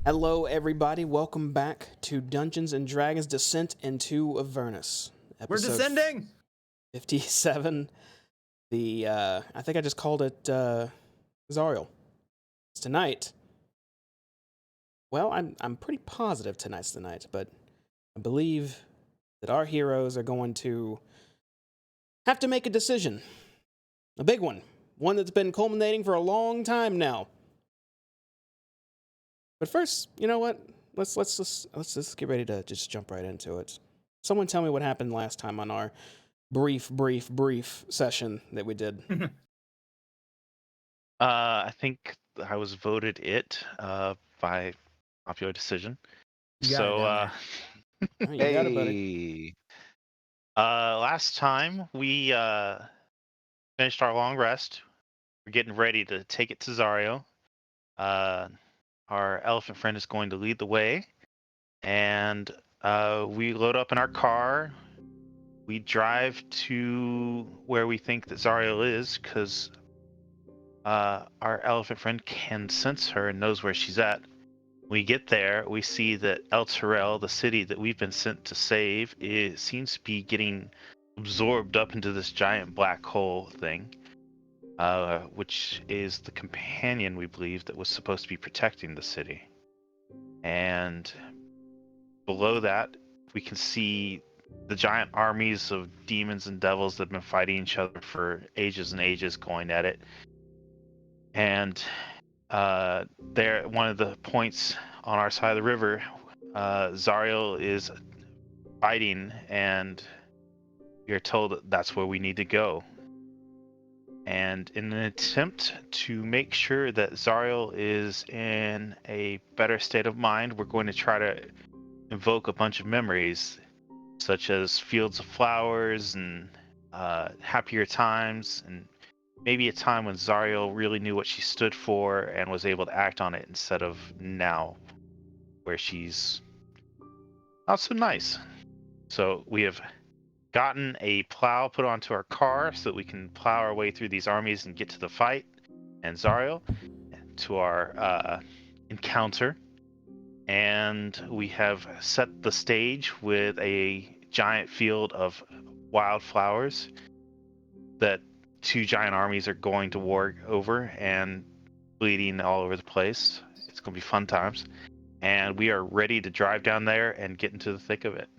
Hello, everybody. Welcome back to Dungeons and Dragons Descent into Avernus. We're Episode descending! 57. I think I just called it Zariel. It's tonight. Well, I'm pretty positive tonight's the night, but I believe that our heroes are going to have to make a decision. A big one. One that's been culminating for a long time now. But first, you know what? Let's just get ready to just jump right into it. Someone tell me what happened last time on our brief session that we did. I think I was voted by popular decision. You got it down Oh, you got it, buddy. Hey, Last time we finished our long rest. We're getting ready to take it to Zariel. Our elephant friend is going to lead the way, and we load up in our car. We drive to where we think that Zariel is, because our elephant friend can sense her and knows where she's at. We get there, we see that El Terrell, the city that we've been sent to save, seems to be getting absorbed up into this giant black hole thing, which is the companion, we believe, that was supposed to be protecting the city. And below that, we can see the giant armies of demons and devils that have been fighting each other for ages and ages, going at it. And there, one of the points on our side of the river, Zariel is fighting, and we are told that that's where we need to go. And in an attempt to make sure that Zariel is in a better state of mind, we're going to try to invoke a bunch of memories, such as fields of flowers and happier times, and maybe a time when Zariel really knew what she stood for and was able to act on it, instead of now, where she's not so nice. So we have gotten a plow put onto our car so that we can plow our way through these armies and get to the fight and Zariel, to our encounter. And we have set the stage with a giant field of wildflowers that two giant armies are going to war over, and bleeding all over the place. It's going to be fun times. And we are ready to drive down there and get into the thick of it.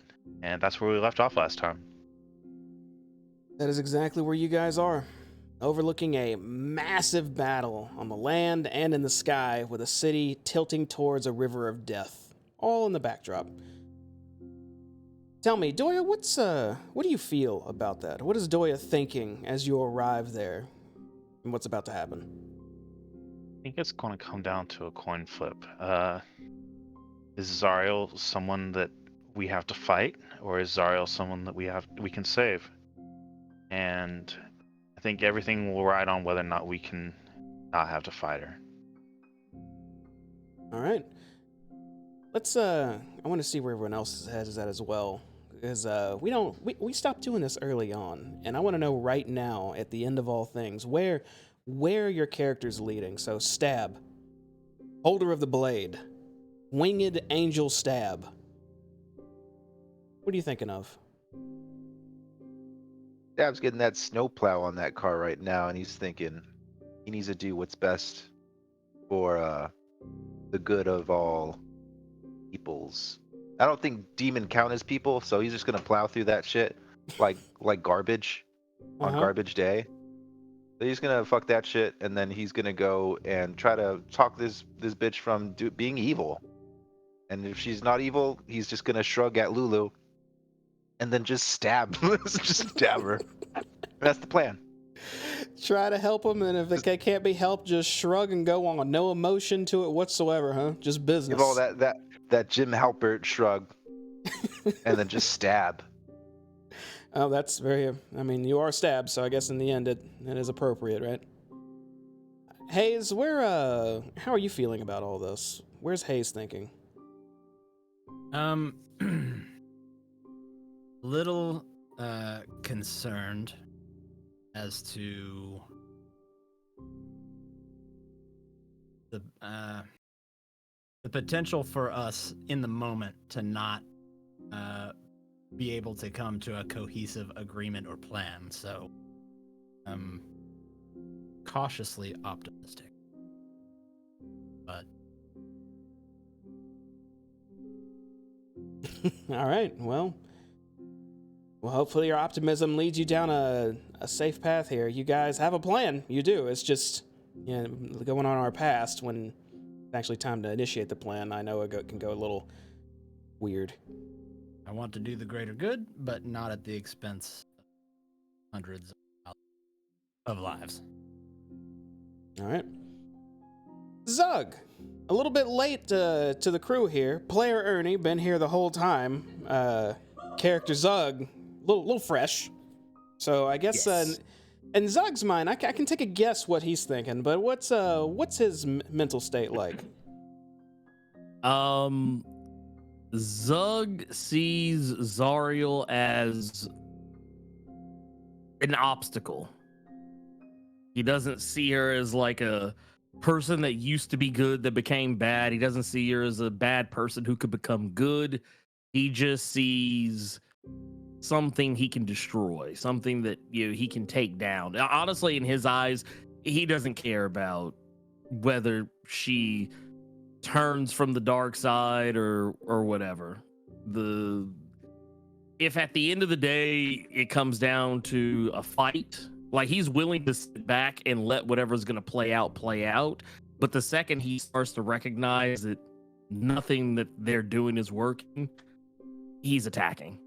And that's where we left off last time. That is exactly where you guys are. Overlooking a massive battle on the land and in the sky, with a city tilting towards a river of death, all in the backdrop. Tell me, Doya, what do you feel about that? What is Doya thinking as you arrive there, and what's about to happen? I think it's going to come down to a coin flip. Is Zariel someone that we have to fight, or is Zariel someone that we can save? And I think everything will ride on whether or not we can not have to fight her. All right. Let's I want to see where everyone else is at as well, because we stopped doing this early on, and I want to know right now, at the end of all things, where your character's leading. So Stab, holder of the blade, winged angel Stab. What are you thinking of? Dab's getting that snowplow on that car right now, and he's thinking he needs to do what's best for the good of all peoples. I don't think demon count as people, so he's just gonna plow through that shit like garbage on garbage day. So he's gonna fuck that shit, and then he's gonna go and try to talk this bitch from being evil. And if she's not evil, he's just gonna shrug at Lulu, and then just stab, just stab her. That's the plan. Try to help them, and if they can't be helped, just shrug and go on. No emotion to it whatsoever, huh? Just business. Give all that Jim Halpert shrug, and then just stab. Oh, that's very... I mean, you are stabbed, so I guess in the end it is appropriate, right? Hayes, how are you feeling about all this? Where's Hayes thinking? Little concerned as to the the potential for us in the moment to not be able to come to a cohesive agreement or plan. So I'm cautiously optimistic. But All right. Well, hopefully your optimism leads you down a safe path here. You guys have a plan. You do. It's just, going on our past when it's actually time to initiate the plan. I know it can go a little weird. I want to do the greater good, but not at the expense of hundreds of lives. All right. Zug, a little bit late to the crew here. Player Ernie, been here the whole time. Character Zug, little fresh. So I guess, Yes. in Zug's mind, I can take a guess what he's thinking, but what's his mental state like? Zug sees Zariel as an obstacle. He doesn't see her as like a person that used to be good that became bad. He doesn't see her as a bad person who could become good. He just sees something he can destroy, something that he can take down. Honestly, in his eyes, he doesn't care about whether she turns from the dark side or whatever. If at the end of the day it comes down to a fight, like, he's willing to sit back and let whatever's going to play out, but the second he starts to recognize that nothing that they're doing is working, he's attacking.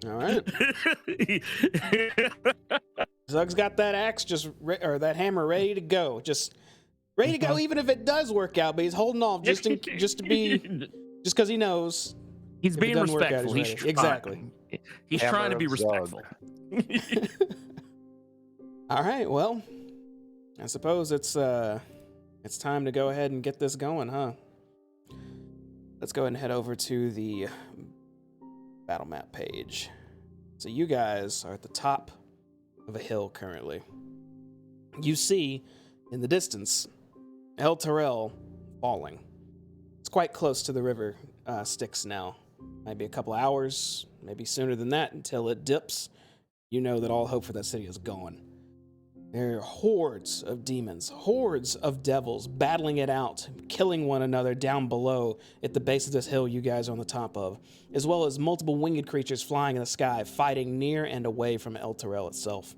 All right. Zug's got that axe or that hammer ready to go. Just ready to go, even if it does work out, but he's holding off just because he knows. He's If it being doesn't work out, respectful. he's He's ready. Exactly. He's Hammer trying to be of Zug. respectful. All right, well, I suppose it's time to go ahead and get this going, huh? Let's go ahead and head over to the battle map page. So you guys are at the top of a hill currently. You see in the distance El Terrell falling. It's quite close to the river Styx now. Might be a couple hours, maybe sooner than that, until it dips. You know that all hope for that city is gone. There are hordes of demons, hordes of devils battling it out, killing one another down below at the base of this hill you guys are on the top of, as well as multiple winged creatures flying in the sky, fighting near and away from El Terrell itself.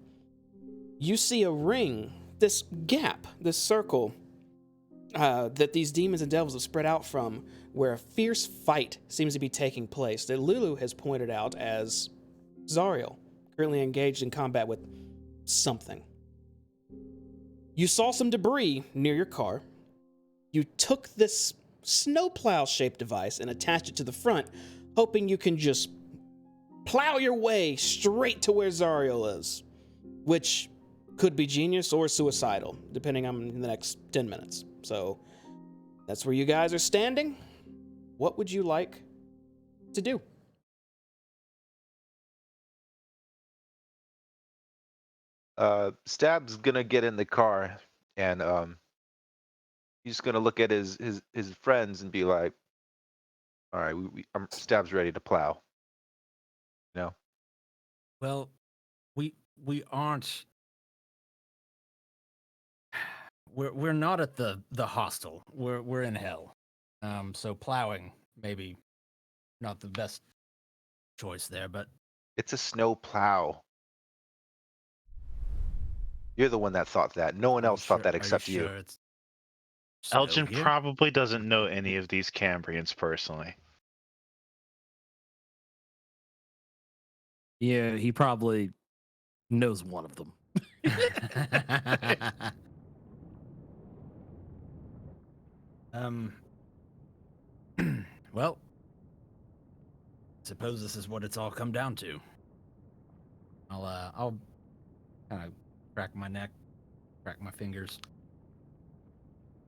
You see a ring, this gap, this circle that these demons and devils have spread out from, where a fierce fight seems to be taking place that Lulu has pointed out as Zariel, currently engaged in combat with something. You saw some debris near your car. You took this snowplow-shaped device and attached it to the front, hoping you can just plow your way straight to where Zariel is, which could be genius or suicidal, depending on the next 10 minutes. So that's where you guys are standing. What would you like to do? Stab's gonna get in the car and he's gonna look at his friends and be like, "All right, Stab's ready to plow." You know, Well, we aren't. We're not at the hostel. We're in hell. So plowing maybe not the best choice there, but it's a snow plow. You're the one that thought that. No one are you else thought that are except you. sure it's snow Elgin here? probably doesn't know any of these Cambrians personally. Yeah, he probably knows one of them. Well, suppose this is what it's all come down to. I'll kind of crack my neck, crack my fingers,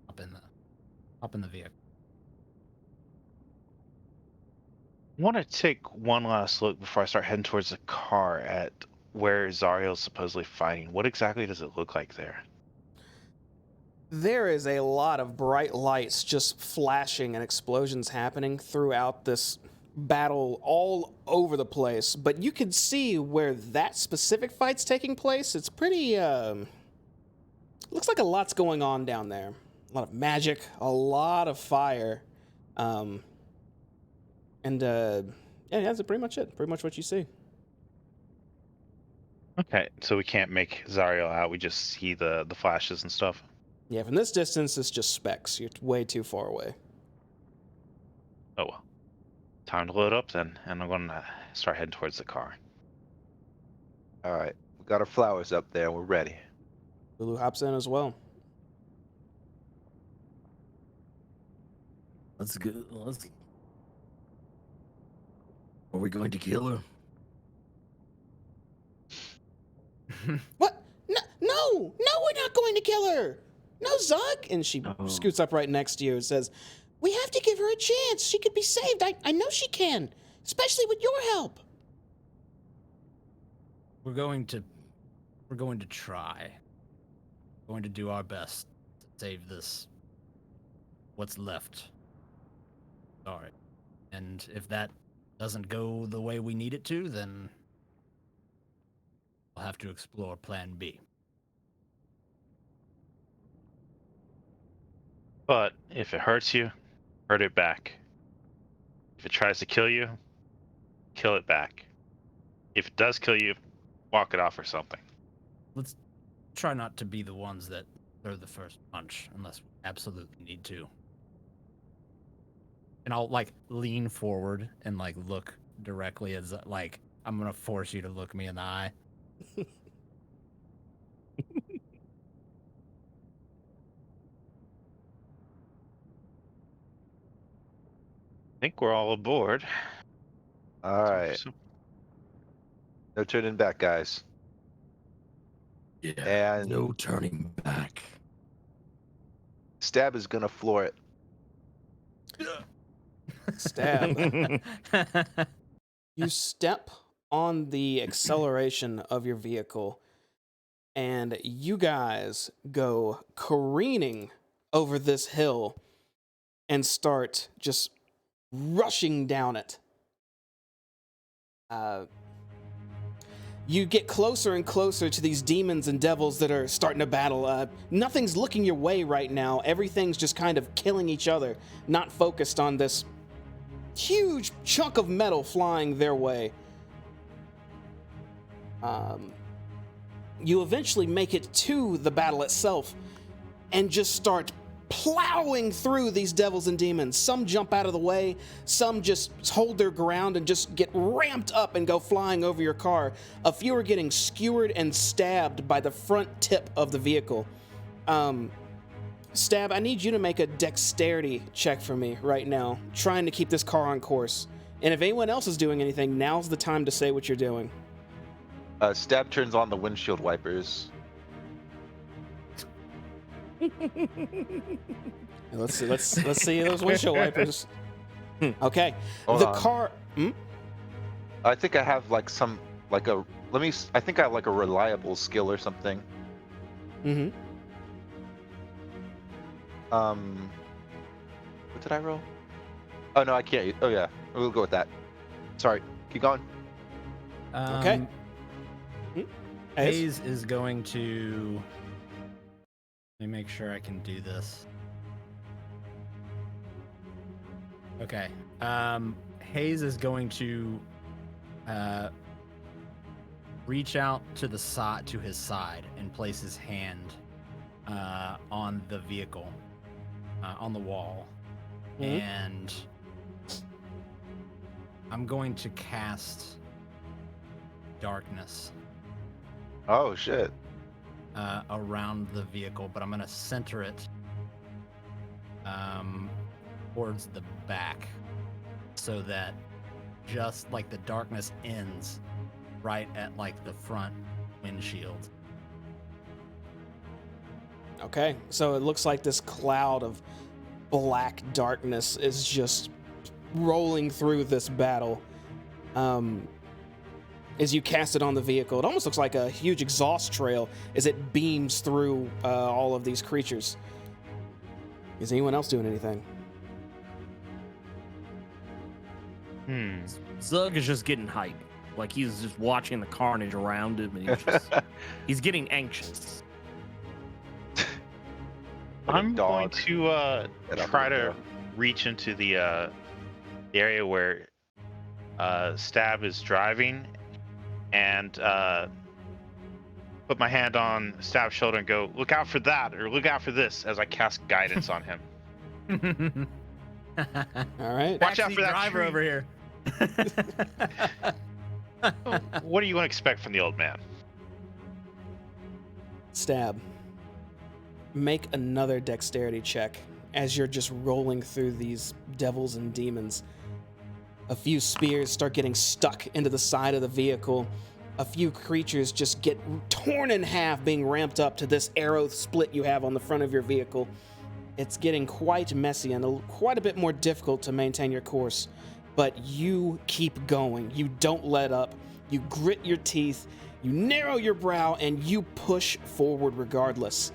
hop in the vehicle. I want to take one last look before I start heading towards the car at where Zariel's supposedly fighting. What exactly does it look like there? There is a lot of bright lights just flashing and explosions happening throughout this battle all over the place, but you can see where that specific fight's taking place. It's pretty, looks like a lot's going on down there. A lot of magic, a lot of fire, yeah, that's pretty much it. Pretty much what you see. Okay, so we can't make Zariel out. We just see the flashes and stuff. Yeah, from this distance, it's just specks. You're way too far away. Oh well. Time to load up then, and I'm gonna start heading towards the car. All right, we got our flowers up there. We're ready. Lulu hops in as well. Let's go. Are we going to kill her? What? No, we're not going to kill her. No, Zug. And she scoots up right next to you and says, we have to give her a chance. She could be saved. I know she can, especially with your help. We're going to try. We're going to do our best to save this. What's left. Sorry. And if that doesn't go the way we need it to, then we'll have to explore plan B. But if it hurts you, hurt it back. If it tries to kill you, kill it back. If it does kill you, walk it off or something. Let's try not to be the ones that throw the first punch unless we absolutely need to. And I'll lean forward and look directly as I'm gonna force you to look me in the eye. I think we're all aboard. All right, no turning back, guys. Yeah. And No turning back. Stab is gonna floor it. Stab. You step on the acceleration of your vehicle, and you guys go careening over this hill and start just rushing down it. You get closer and closer to these demons and devils that are starting to battle. Nothing's looking your way right now. Everything's just kind of killing each other, not focused on this huge chunk of metal flying their way. You eventually make it to the battle itself and just start plowing through these devils and demons. Some jump out of the way, some just hold their ground and just get ramped up and go flying over your car. A few are getting skewered and stabbed by the front tip of the vehicle. Stab, I need you to make a dexterity check for me right now, trying to keep this car on course. And if anyone else is doing anything, now's the time to say what you're doing. Stab turns on the windshield wipers. Let's see those windshield wipers. Okay, Hold the on. car. I think I have I think I have a reliable skill or something. Mm-hmm. What did I roll? Oh no, I can't. Oh yeah, we'll go with that. Sorry, keep going. Okay. Hayes is going to. Let me make sure I can do this. Okay. Hayes is going to reach out to the to his side and place his hand on the vehicle, on the wall, and I'm going to cast darkness. Oh shit. Around the vehicle, but I'm going to center it towards the back so that just the darkness ends right at the front windshield. Okay, so it looks like this cloud of black darkness is just rolling through this battle. As you cast it on the vehicle, it almost looks like a huge exhaust trail as it beams through all of these creatures. Is anyone else doing anything? Zug is just getting hyped. Like he's just watching the carnage around him, and he's getting anxious. I'm going dog. to And I'm try gonna to go. reach into the area where Stab is driving, and put my hand on Stab's shoulder and go, "Look out for that," or "Look out for this," as I cast guidance on him. All right. Watch out for that driver tree. over here. What do you want to expect from the old man? Stab. Make another dexterity check as you're just rolling through these devils and demons. A few spears start getting stuck into the side of the vehicle. A few creatures just get torn in half, being ramped up to this arrow split you have on the front of your vehicle. It's getting quite messy and quite a bit more difficult to maintain your course. But you keep going. You don't let up. You grit your teeth. You narrow your brow, and you push forward regardless.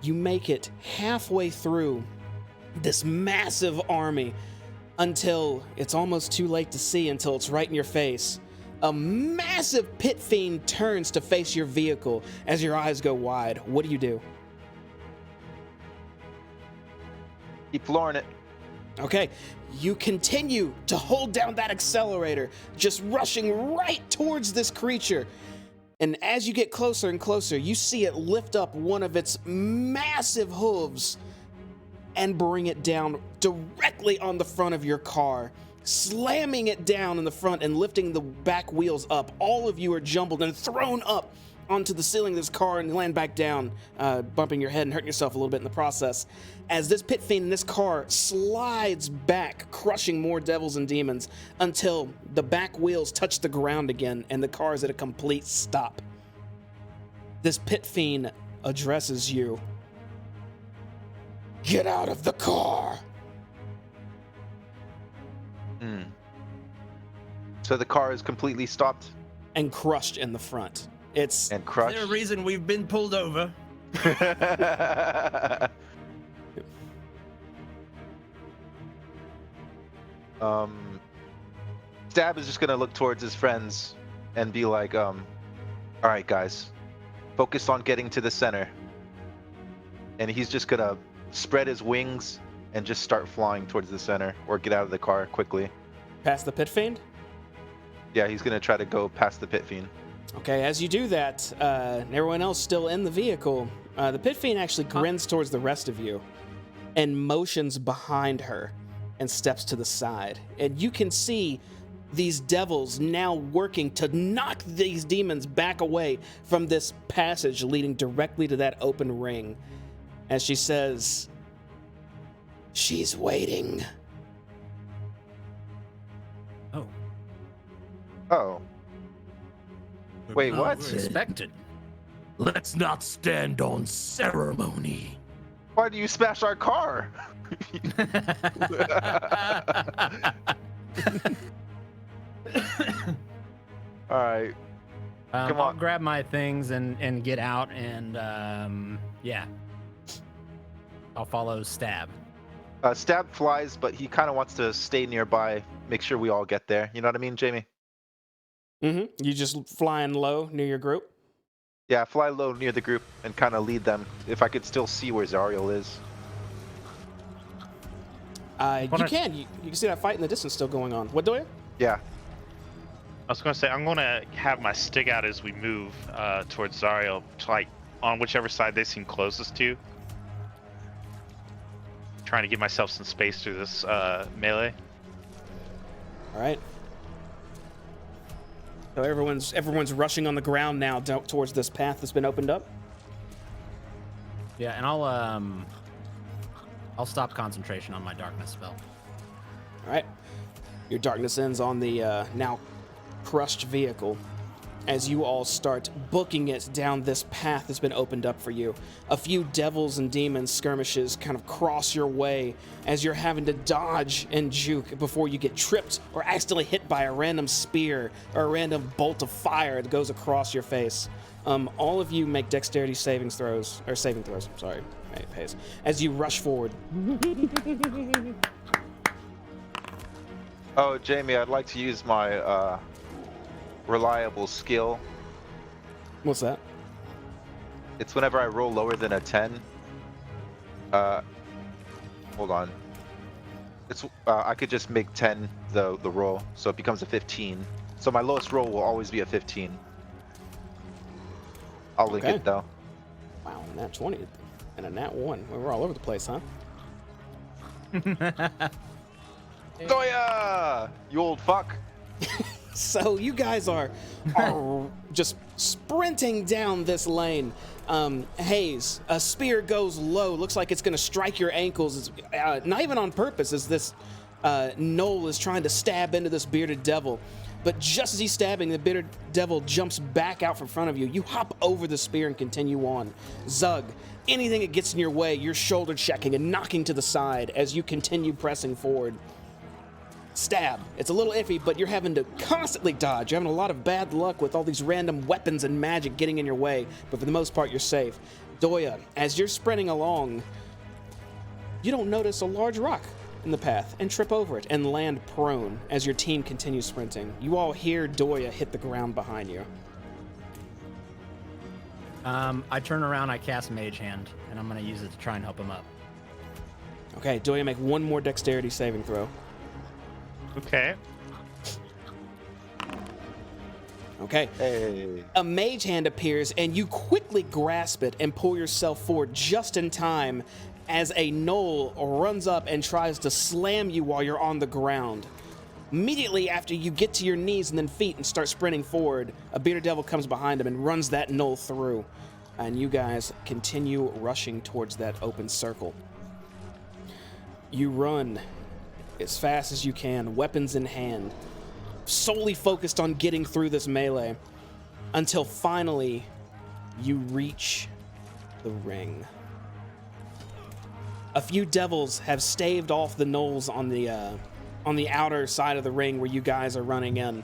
You make it halfway through this massive army until it's almost too late to see, until it's right in your face. A massive pit fiend turns to face your vehicle as your eyes go wide. What do you do? Keep flooring it. Okay, you continue to hold down that accelerator, just rushing right towards this creature. And as you get closer and closer, you see it lift up one of its massive hooves and bring it down directly on the front of your car, slamming it down in the front and lifting the back wheels up. All of you are jumbled and thrown up onto the ceiling of this car and land back down, bumping your head and hurting yourself a little bit in the process. As this pit fiend in this car slides back, crushing more devils and demons until the back wheels touch the ground again and the car is at a complete stop. This pit fiend addresses you. Get out of the car! So the car is completely stopped And crushed in the front. It's and Is crushed. there a reason we've been pulled over? Stab is just gonna look towards his friends and be like, all right, guys, focus on getting to the center. And he's just gonna spread his wings and just start flying towards the center, or get out of the car quickly. past the pit fiend. Yeah, he's gonna try to go past the pit fiend. Okay, as you do that, and everyone else still in the vehicle, the pit fiend actually grins towards the rest of you and motions behind her and steps to the side. And you can see these devils now working to knock these demons back away from this passage leading directly to that open ring. As she says, "She's waiting." Oh, wait, Oh, what? we're expected. Let's not stand on ceremony. Why do you smash our car? All right. Come I'll on. grab my things and get out, and yeah, I'll follow Stab. Stab flies, but he kind of wants to stay nearby, make sure we all get there. You know what I mean, Jamie? Mm-hmm. You just flying low near your group? Yeah, fly low near the group and kind of lead them. If I could still see where Zariel is. You can. You can see that fight in the distance still going on. What do you? Yeah. I was going to say, I'm going to have my stick out as we move towards Zariel, to, like, on whichever side they seem closest to. Trying to give myself some space through this melee. All right. So everyone's rushing on the ground now towards this path that's been opened up. Yeah, and I'll stop concentration on my darkness spell. All right. Your darkness ends on the now crushed vehicle as you all start booking it down this path that's been opened up for you. A few devils and demons skirmishes kind of cross your way as you're having to dodge and juke before you get tripped or accidentally hit by a random spear or a random bolt of fire that goes across your face. All of you make dexterity saving throws. Sorry, Pace. As you rush forward. Oh, Jamie, I'd like to use my reliable skill. What's that? It's whenever I roll lower than a 10. Hold on. It's I could just make 10 the roll, so it becomes a 15. So my lowest roll will always be a 15. I'll link Okay. it though. Wow, a nat 20 and a nat 1. We're all over the place, huh? Doya! You old fuck. So you guys are just sprinting down this lane. Hayes, a spear goes low. Looks like it's going to strike your ankles. It's, not even on purpose, as this Noel is trying to stab into this bearded devil. But just as he's stabbing, the bearded devil jumps back out from front of you. You hop over the spear and continue on. Zug, anything that gets in your way, you're shoulder checking and knocking to the side as you continue pressing forward. Stab. It's a little iffy, but you're having to constantly dodge. You're having a lot of bad luck with all these random weapons and magic getting in your way, but for the most part, you're safe. Doya, as you're sprinting along, you don't notice a large rock in the path and trip over it and land prone as your team continues sprinting. You all hear Doya hit the ground behind you. I turn around, I cast Mage Hand, and I'm going to use it to try and help him up. Okay, Doya, make one more dexterity saving throw. Okay. Okay. Hey. A mage hand appears, and you quickly grasp it and pull yourself forward just in time as a gnoll runs up and tries to slam you while you're on the ground. Immediately after you get to your knees and then feet and start sprinting forward, a bearded devil comes behind him and runs that gnoll through. And you guys continue rushing towards that open circle. You run as fast as you can, weapons in hand, solely focused on getting through this melee, until finally you reach the ring. A few devils have staved off the gnolls on the outer side of the ring where you guys are running in,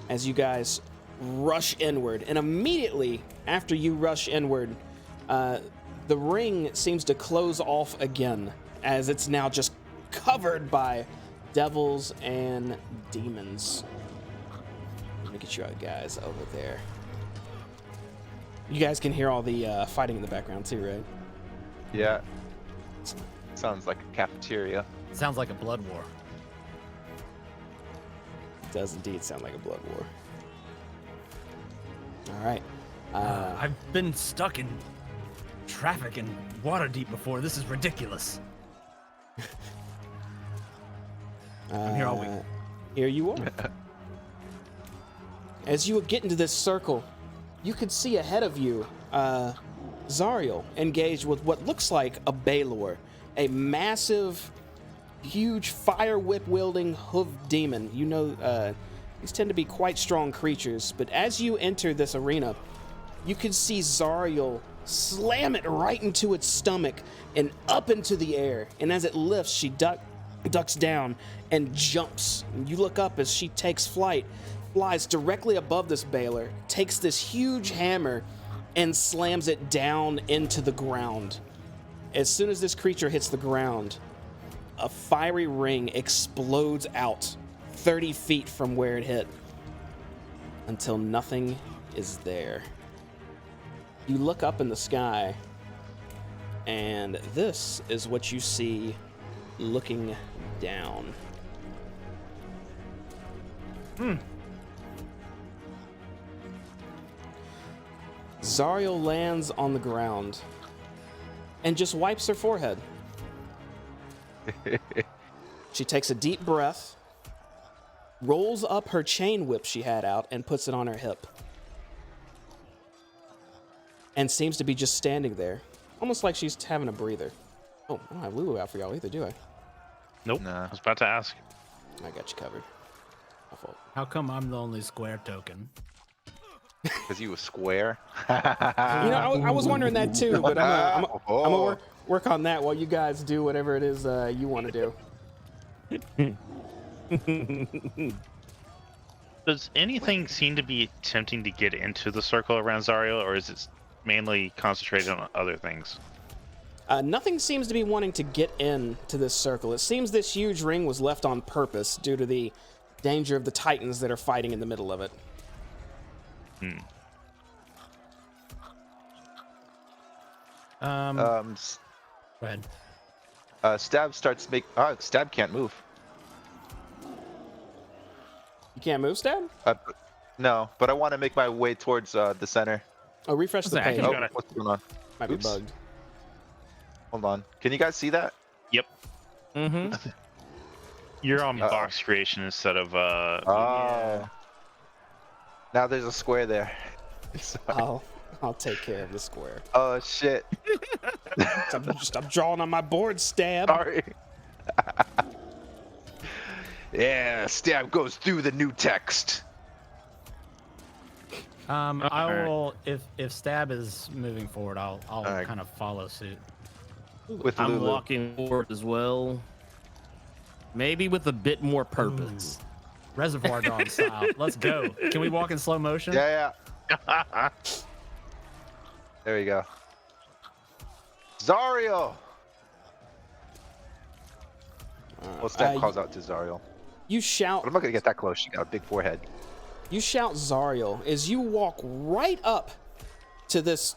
as you guys rush inward. And immediately after you rush inward, the ring seems to close off again, as it's now just covered by devils and demons. Let me get you guys over there. You guys can hear all the fighting in the background too, right? Yeah. Sounds like a cafeteria. Sounds like a blood war. It does indeed sound like a blood war. All right. I've been stuck in traffic in Waterdeep before. This is ridiculous. I'm here all week. Here you are. As you get into this circle, you can see ahead of you Zariel engaged with what looks like a Balor, a massive, huge fire whip wielding hooved demon. You know, these tend to be quite strong creatures, but as you enter this arena, you can see Zariel slam it right into its stomach and up into the air. And as it lifts, she ducks down and jumps. You look up as she takes flight, flies directly above this Balor, takes this huge hammer and slams it down into the ground. As soon as this creature hits the ground, a fiery ring explodes out 30 feet from where it hit until nothing is there. You look up in the sky, and this is what you see looking down. Zariel lands on the ground and just wipes her forehead. She takes a deep breath, rolls up her chain whip she had out and puts it on her hip, and seems to be just standing there, almost like she's having a breather. Oh, I don't have Lulu out for y'all either, do I? Nope. Nah. I was about to ask. I got you covered. My fault. How come I'm the only square token? Because you was square. You know, I was wondering that too, but I'm gonna work on that while you guys do whatever it is you want to do. Does anything seem to be attempting to get into the circle around Zariel, or is it mainly concentrated on other things? Nothing seems to be wanting to get into this circle. It seems this huge ring was left on purpose due to the danger of the Titans that are fighting in the middle of it. Hmm. Go ahead. Stab starts make. Stab can't move. You can't move, Stab? No, but I want to make my way towards the center. Oh, refresh the Zach, page. you Oh, gotta- what's going on? Might Oops. be bugged. Hold on. Can you guys see that? Yep. Mm-hmm. You're on Uh-oh. box creation instead of Oh. yeah. Now there's a square there. I'll take care of the square. Oh shit. I'm drawing on my board, Stab. Sorry. Yeah, stab goes through the new text. I Alright. will if Stab is moving forward, I'll Alright. kind of follow suit. With I'm Lulu. walking forward as well. Maybe with a bit more purpose. Reservoir Dog style. Let's go. Can we walk in slow motion? Yeah. There you go. Zariel. Well, stab calls out to Zariel. You shout. But I'm not gonna get that close. She got a big forehead. You shout Zariel as you walk right up to this,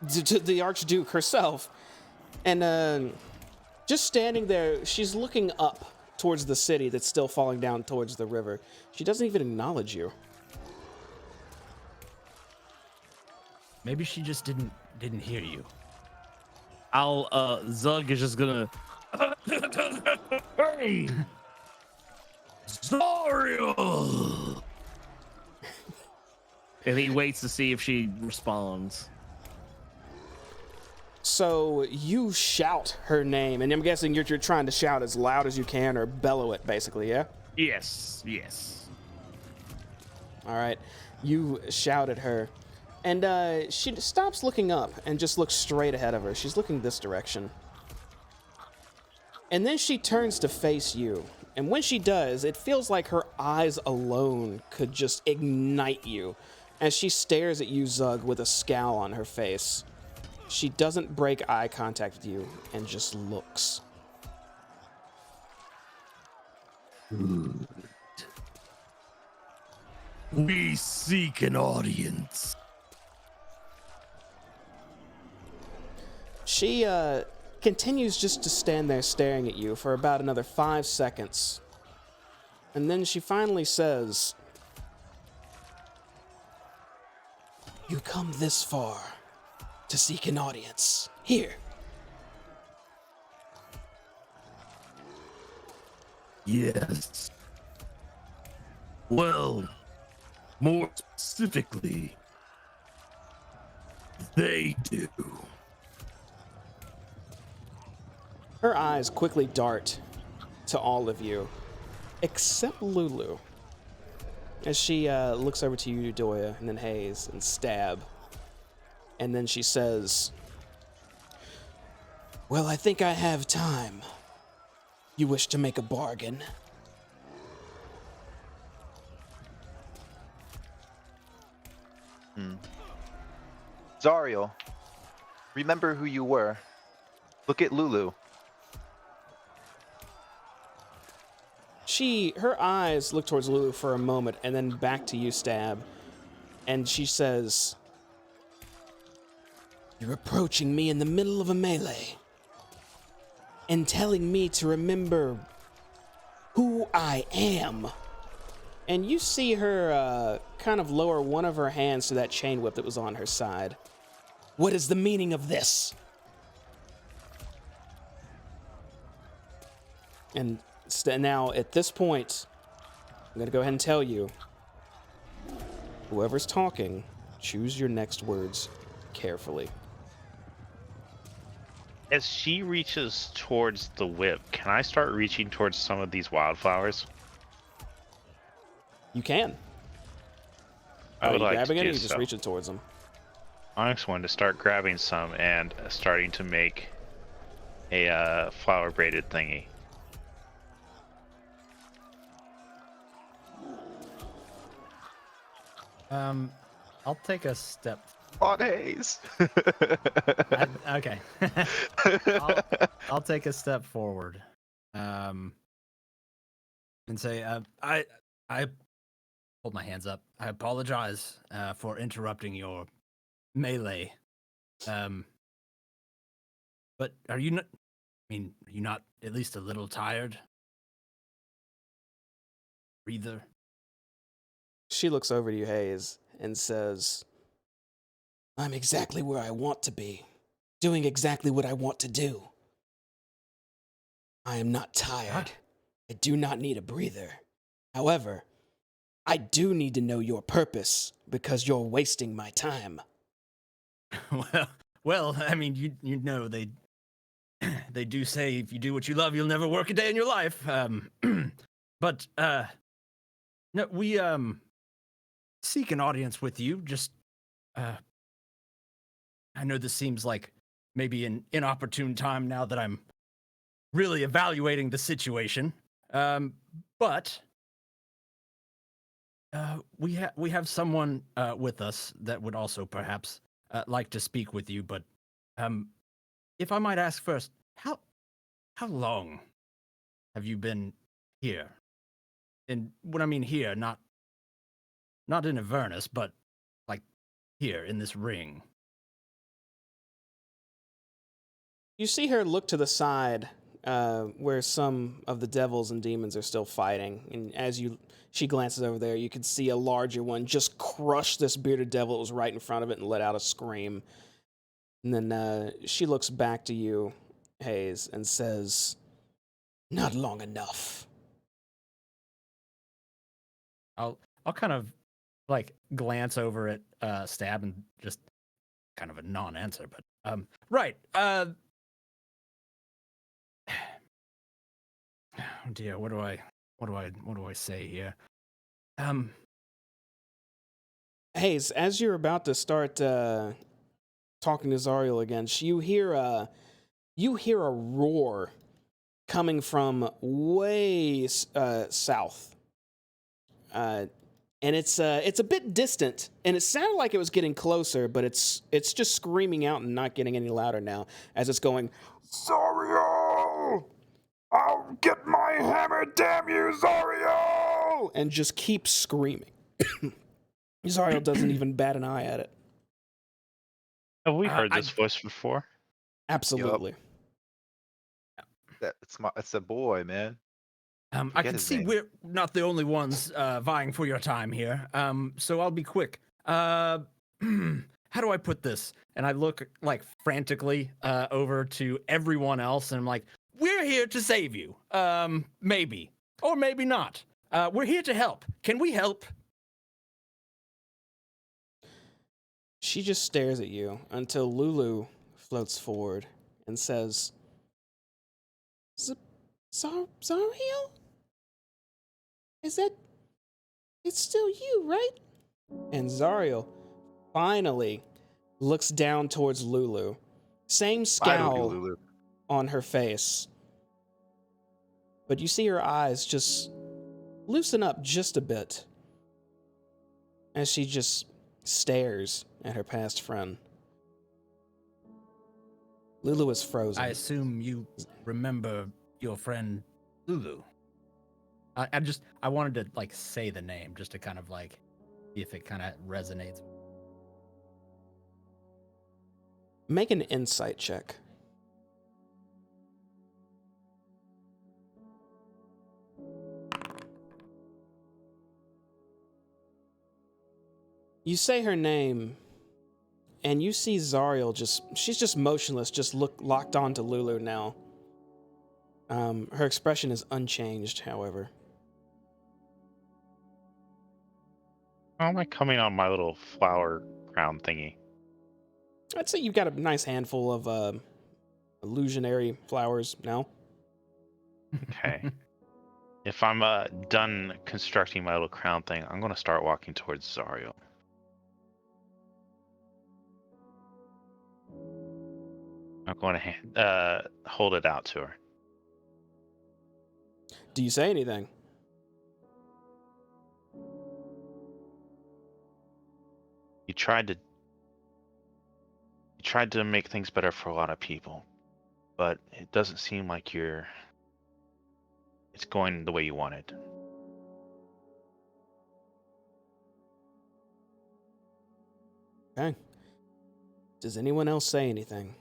to the Archduke herself, and just standing there, she's looking up towards the city that's still falling down towards the river. She doesn't even acknowledge you. Maybe she just didn't hear you. Zug is just gonna. Hey! Zariel! And he waits to see if she responds. So you shout her name, and I'm guessing you're trying to shout as loud as you can or bellow it, basically, yeah? Yes, yes. All right. You shout at her, and she stops looking up and just looks straight ahead of her. She's looking this direction. And then she turns to face you. And when she does, it feels like her eyes alone could just ignite you as she stares at you, Zug, with a scowl on her face. She doesn't break eye contact with you and just looks. We seek an audience. She continues just to stand there staring at you for about another 5 seconds. And then she finally says, "You come this far to seek an audience. Here." Yes. Well, more specifically, they do. Her eyes quickly dart to all of you, except Lulu, as she looks over to you, Doya, and then Hayes, and Stab. And then she says, "Well, I think I have time. You wish to make a bargain?" Zariel, remember who you were. Look at Lulu. Her eyes look towards Lulu for a moment and then back to you, Stab. And she says, "You're approaching me in the middle of a melee and telling me to remember who I am." And you see her kind of lower one of her hands to that chain whip that was on her side. "What is the meaning of this?" And now, at this point, I'm going to go ahead and tell you, whoever's talking, choose your next words carefully. As she reaches towards the whip, can I start reaching towards some of these wildflowers? You can. I Are would you like grabbing to it, or do you just so. reaching towards them? I just wanted to start grabbing some and starting to make a flower braided thingy. I'll take a step. On Hayes. Okay. I'll take a step forward, and say, I hold my hands up. I apologize for interrupting your melee. But are you not? I mean, are you not at least a little tired? Breather. She looks over to you, Hayes, and says, I'm exactly where I want to be, doing exactly what I want to do. I am not tired. I do not need a breather. However, I do need to know your purpose because you're wasting my time. Well. I mean, you know they do say if you do what you love, you'll never work a day in your life. But no, we seek an audience with you. Just I know this seems like maybe an inopportune time now that I'm really evaluating the situation. But we have someone with us that would also perhaps like to speak with you. But if I might ask first, how long have you been here? And what I mean here, not in Avernus, but like here in this ring. You see her look to the side where some of the devils and demons are still fighting. And as she glances over there, you can see a larger one just crush this bearded devil that was right in front of it and let out a scream. And then she looks back to you, Hayes, and says, not long enough. I'll kind of like glance over at Stab and just kind of a non-answer, but right. Oh dear, what do I say here? Hayes, as you're about to start talking to Zariel again, you hear a roar coming from way south, and it's a bit distant, and it sounded like it was getting closer, but it's just screaming out and not getting any louder now as it's going, Zariel! I'll get my hammer, damn you, Zariel! And just keeps screaming. Zariel doesn't even bat an eye at it. Have we heard this voice before? Absolutely. It's a boy, man. I can see we're not the only ones vying for your time here. So I'll be quick. How do I put this? And I look like frantically over to everyone else, and I'm like, we're here to save you. Maybe. Or maybe not. We're here to help. Can we help? She just stares at you until Lulu floats forward and says, Zariel? It's still you, right? And Zariel finally looks down towards Lulu. Same scowl on her face. But you see her eyes just loosen up just a bit as she just stares at her past friend. Lulu is frozen. I assume you remember your friend Lulu. I wanted to like say the name just to kind of like see if it kind of resonates. Make an insight check. You say her name, and you see Zariel she's just motionless, just locked on to Lulu now. Her expression is unchanged, however. How am I coming on my little flower crown thingy? I'd say you've got a nice handful of illusionary flowers now. Okay. If I'm done constructing my little crown thing, I'm going to start walking towards Zariel. I'm going to hold it out to her. Do you say anything? you tried to make things better for a lot of people, but it doesn't seem like it's going the way you wanted. Okay. Does anyone else say anything?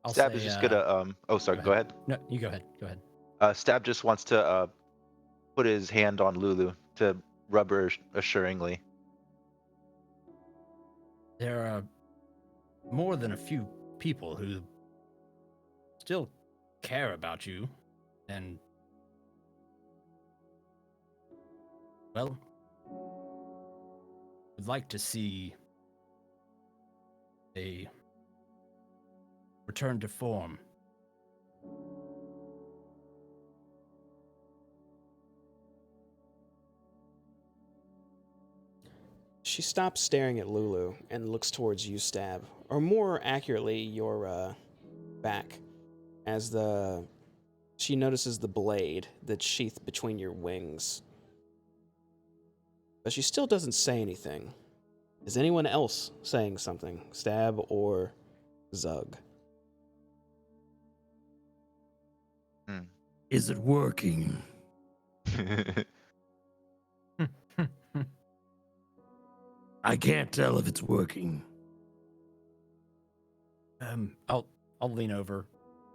I'll Stab say, is just gonna oh sorry, go ahead. No, you go ahead. Go ahead. Stab just wants to put his hand on Lulu to rub her assuringly. There are more than a few people who still care about you, and well, would like to see a return to form. She stops staring at Lulu and looks towards you, Stab, or more accurately, your back, as she notices the blade that's sheathed between your wings. But she still doesn't say anything. Is anyone else saying something? Stab or Zug? Is it working? I can't tell if it's working. I'll lean over,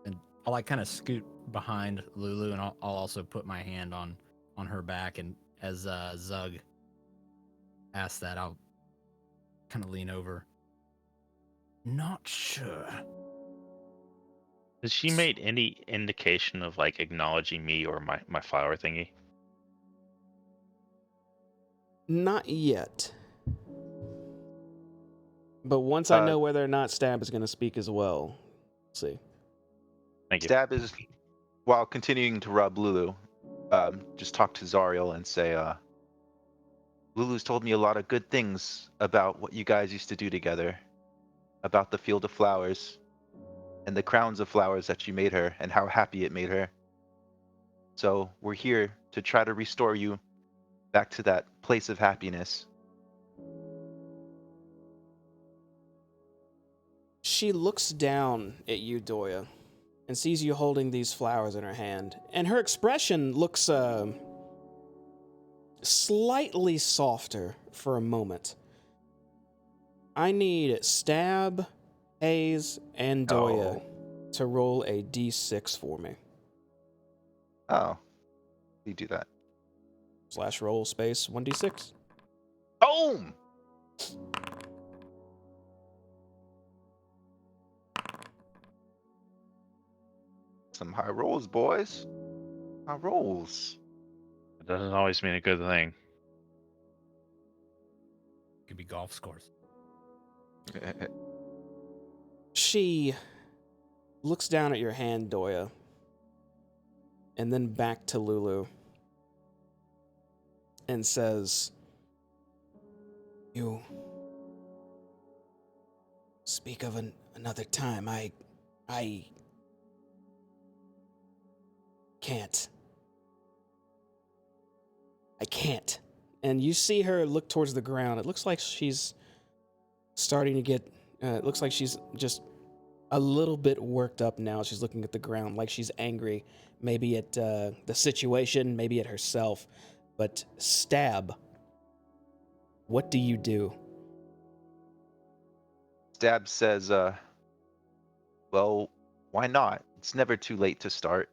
and I'll like kind of scoot behind Lulu, and I'll also put my hand on her back, and as Zug asks that, I'll kind of lean over. Not sure. Has she made any indication of like acknowledging me or my flower thingy? Not yet. But once I know whether or not Stab is going to speak as well, we'll see. Thank you. Stab is, while continuing to rub Lulu, just talk to Zariel and say, Lulu's told me a lot of good things about what you guys used to do together, about the field of flowers, and the crowns of flowers that you made her, and how happy it made her. So we're here to try to restore you back to that place of happiness. She looks down at you, Doya, and sees you holding these flowers in her hand, and her expression looks slightly softer for a moment. I need Stab, Hayes, and Doya to roll a d6 for me. Oh, you do that. / roll space 1d6. Boom! Some high rolls, boys. High rolls. It doesn't always mean a good thing. Could be golf scores. She looks down at your hand, Doya, and then back to Lulu, and says, "You speak of another time. I can't. I can't." And you see her look towards the ground. It looks like she's starting to get, it looks like she's just a little bit worked up now. She's looking at the ground like she's angry, maybe at the situation, maybe at herself. But Stab, what do you do? Stab says, well, why not? It's never too late to start.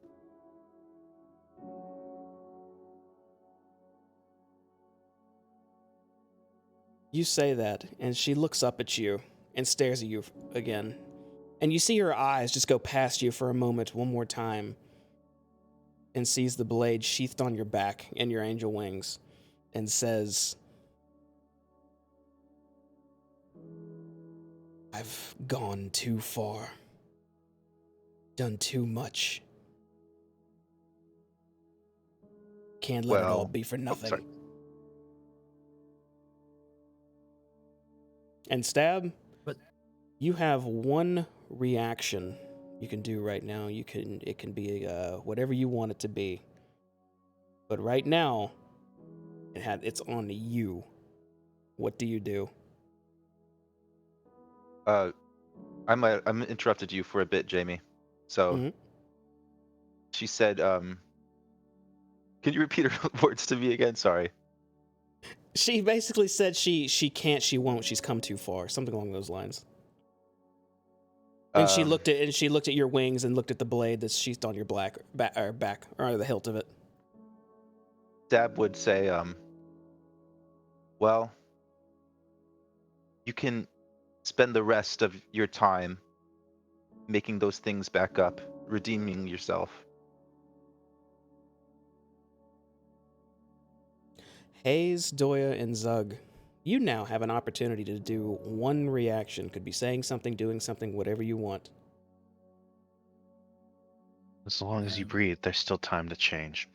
You say that, and she looks up at you and stares at you again. And you see her eyes just go past you for a moment one more time, and sees the blade sheathed on your back and your angel wings, and says, "I've gone too far. Done too much. Can't let it all be for nothing." sorry. And Stab, But you have one reaction you can do right now. It can be whatever you want it to be. But right now, it's on you. What do you do? I'm interrupted you for a bit, Jamie. So Mhm. she said, can you repeat her words to me again? Sorry. She basically said she can't, she won't, she's come too far, something along those lines. And she Um, looked at your wings and looked at the blade that's sheathed on your back or the hilt of it. Dab would say, well, you can spend the rest of your time making those things back up, redeeming yourself. Hayes, Doya, and Zug, you now have an opportunity to do one reaction. Could be saying something, doing something, whatever you want. As long as you breathe, there's still time to change.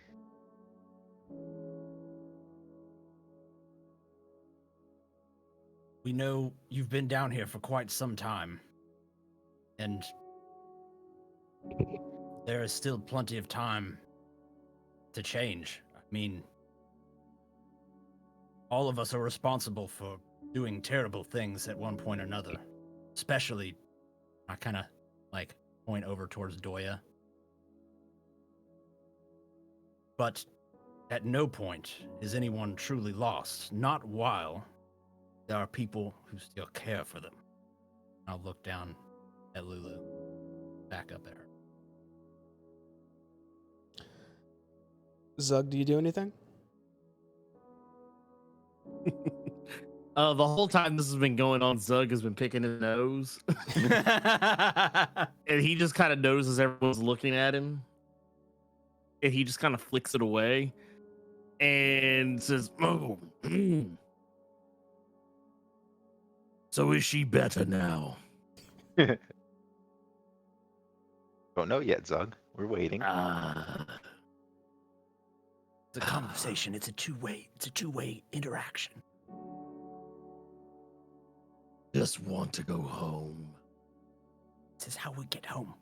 We know you've been down here for quite some time, and there is still plenty of time to change. I mean, all of us are responsible for doing terrible things at one point or another. Especially, I kind of like point over towards Doya. But at no point is anyone truly lost, not while there are people who still care for them. I'll look down at Lulu, back up at her. Zug, do you do anything? The whole time this has been going on, Zug has been picking his nose. And he just kind of notices everyone's looking at him. And he just kind of flicks it away and says, "Oh, so is she better now?" Don't know yet, Zug. We're waiting. It's a conversation. It's a two-way interaction. Just want to go home. This is how we get home.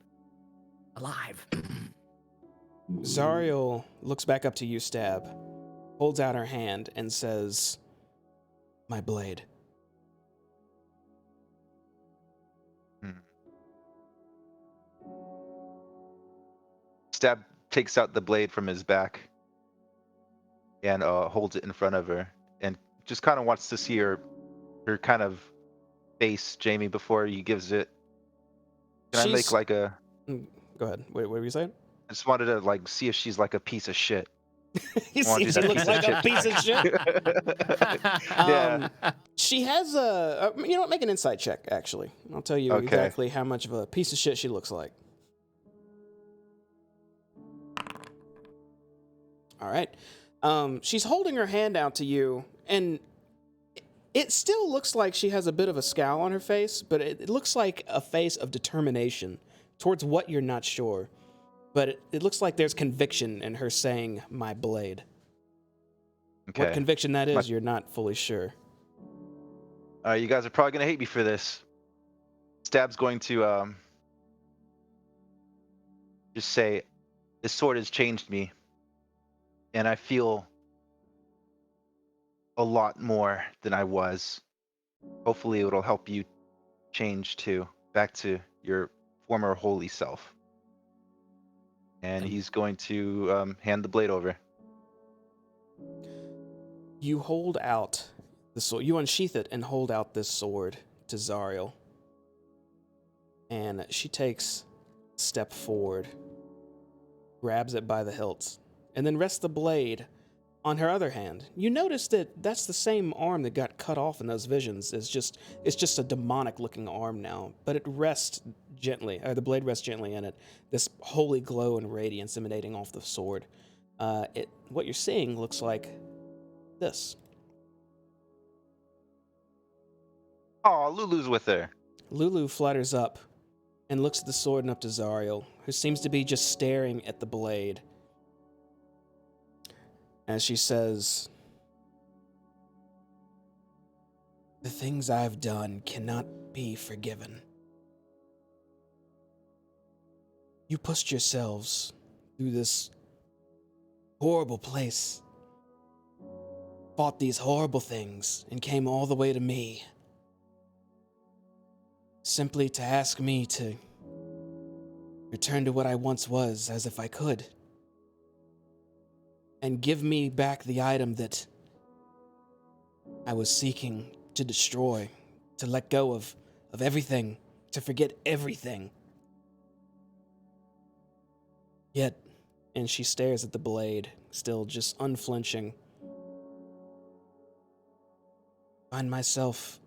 Alive. Zariel looks back up to you, Stab, holds out her hand, and says, "My blade." Stab takes out the blade from his back and holds it in front of her and just kind of wants to see her kind of face, Jamie, before he gives it. Can I make like a... Go ahead. Wait, what were you saying? I just wanted to like see if she's like a piece of shit. He I wanna do seems he that looks like a piece of shit. Yeah. She has you know what? Make an insight check, actually. I'll tell you Okay. exactly how much of a piece of shit she looks like. All right. She's holding her hand out to you, and it still looks like she has a bit of a scowl on her face, but it looks like a face of determination towards what you're not sure. But it looks like there's conviction in her saying, "My blade." Okay. What conviction that is, you're not fully sure. You guys are probably gonna hate me for this. Stab's going to just say, "This sword has changed me, and I feel a lot more than I was. Hopefully, it'll help you change too, back to your former holy self." And he's going to hand the blade over. You hold out the sword. You unsheath it and hold out this sword to Zariel. And she takes a step forward, grabs it by the hilt, and then rests the blade on her other hand. You notice that that's the same arm that got cut off in those visions. It's just a demonic-looking arm now, but it rests gently. The blade rests gently in it. This holy glow and radiance emanating off the sword. What you're seeing looks like this. Oh, Lulu's with her. Lulu flutters up and looks at the sword and up to Zariel, who seems to be just staring at the blade. As she says, "The things I've done cannot be forgiven. You pushed yourselves through this horrible place. Fought these horrible things and came all the way to me. Simply to ask me to return to what I once was, as if I could. And give me back the item that I was seeking to destroy, to let go of everything, to forget everything. Yet, and she stares at the blade, still just unflinching. Find myself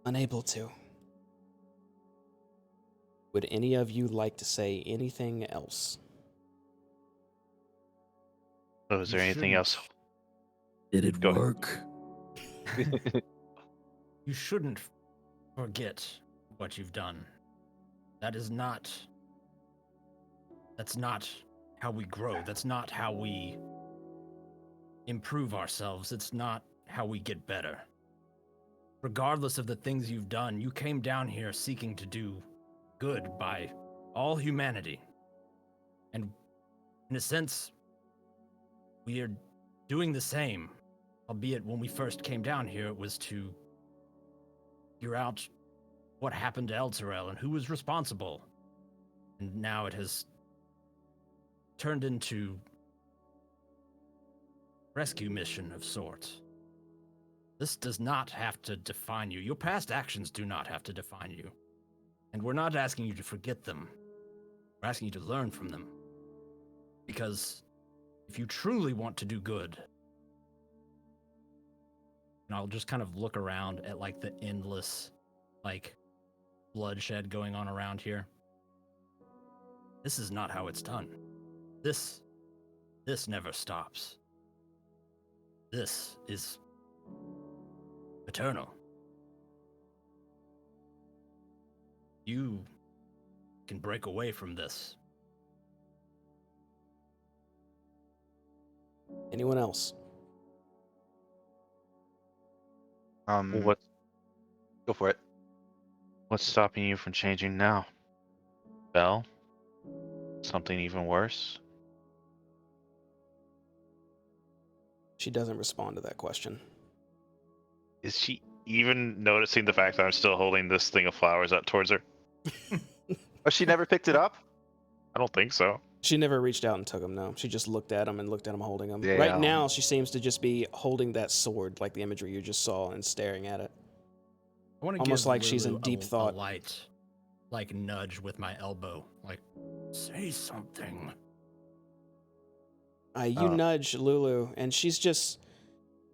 unable to. Would any of you like to say anything else? So is You there anything shouldn't- else? Did it Go ahead. work? You shouldn't forget what you've done. That's not how we grow. That's not how we improve ourselves. It's not how we get better. Regardless of the things you've done, you came down here seeking to do good by all humanity. And in a sense, we are doing the same. Albeit when we first came down here, it was to figure out what happened to Zariel and who was responsible. And now it has turned into a rescue mission of sorts. This does not have to define you. Your past actions do not have to define you. And we're not asking you to forget them. We're asking you to learn from them. Because if you truly want to do good, and I'll just kind of look around at like the endless, like, bloodshed going on around here. This is not how it's done. This never stops. This is eternal. You can break away from this. Anyone else? What Go for it. what's stopping you from changing now? Bell? Something even worse? She doesn't respond to that question. Is she even noticing the fact that I'm still holding this thing of flowers up towards her? Oh, she never picked it up? I don't think so. She never reached out and took him, no. She just looked at him and looked at him holding him. Right Damn. now, she seems to just be holding that sword, like the imagery you just saw, and staring at it. I want to Almost give like she's in Lulu deep thought. A light, like, nudge with my elbow. Like, say something. You nudge Lulu, and she's just...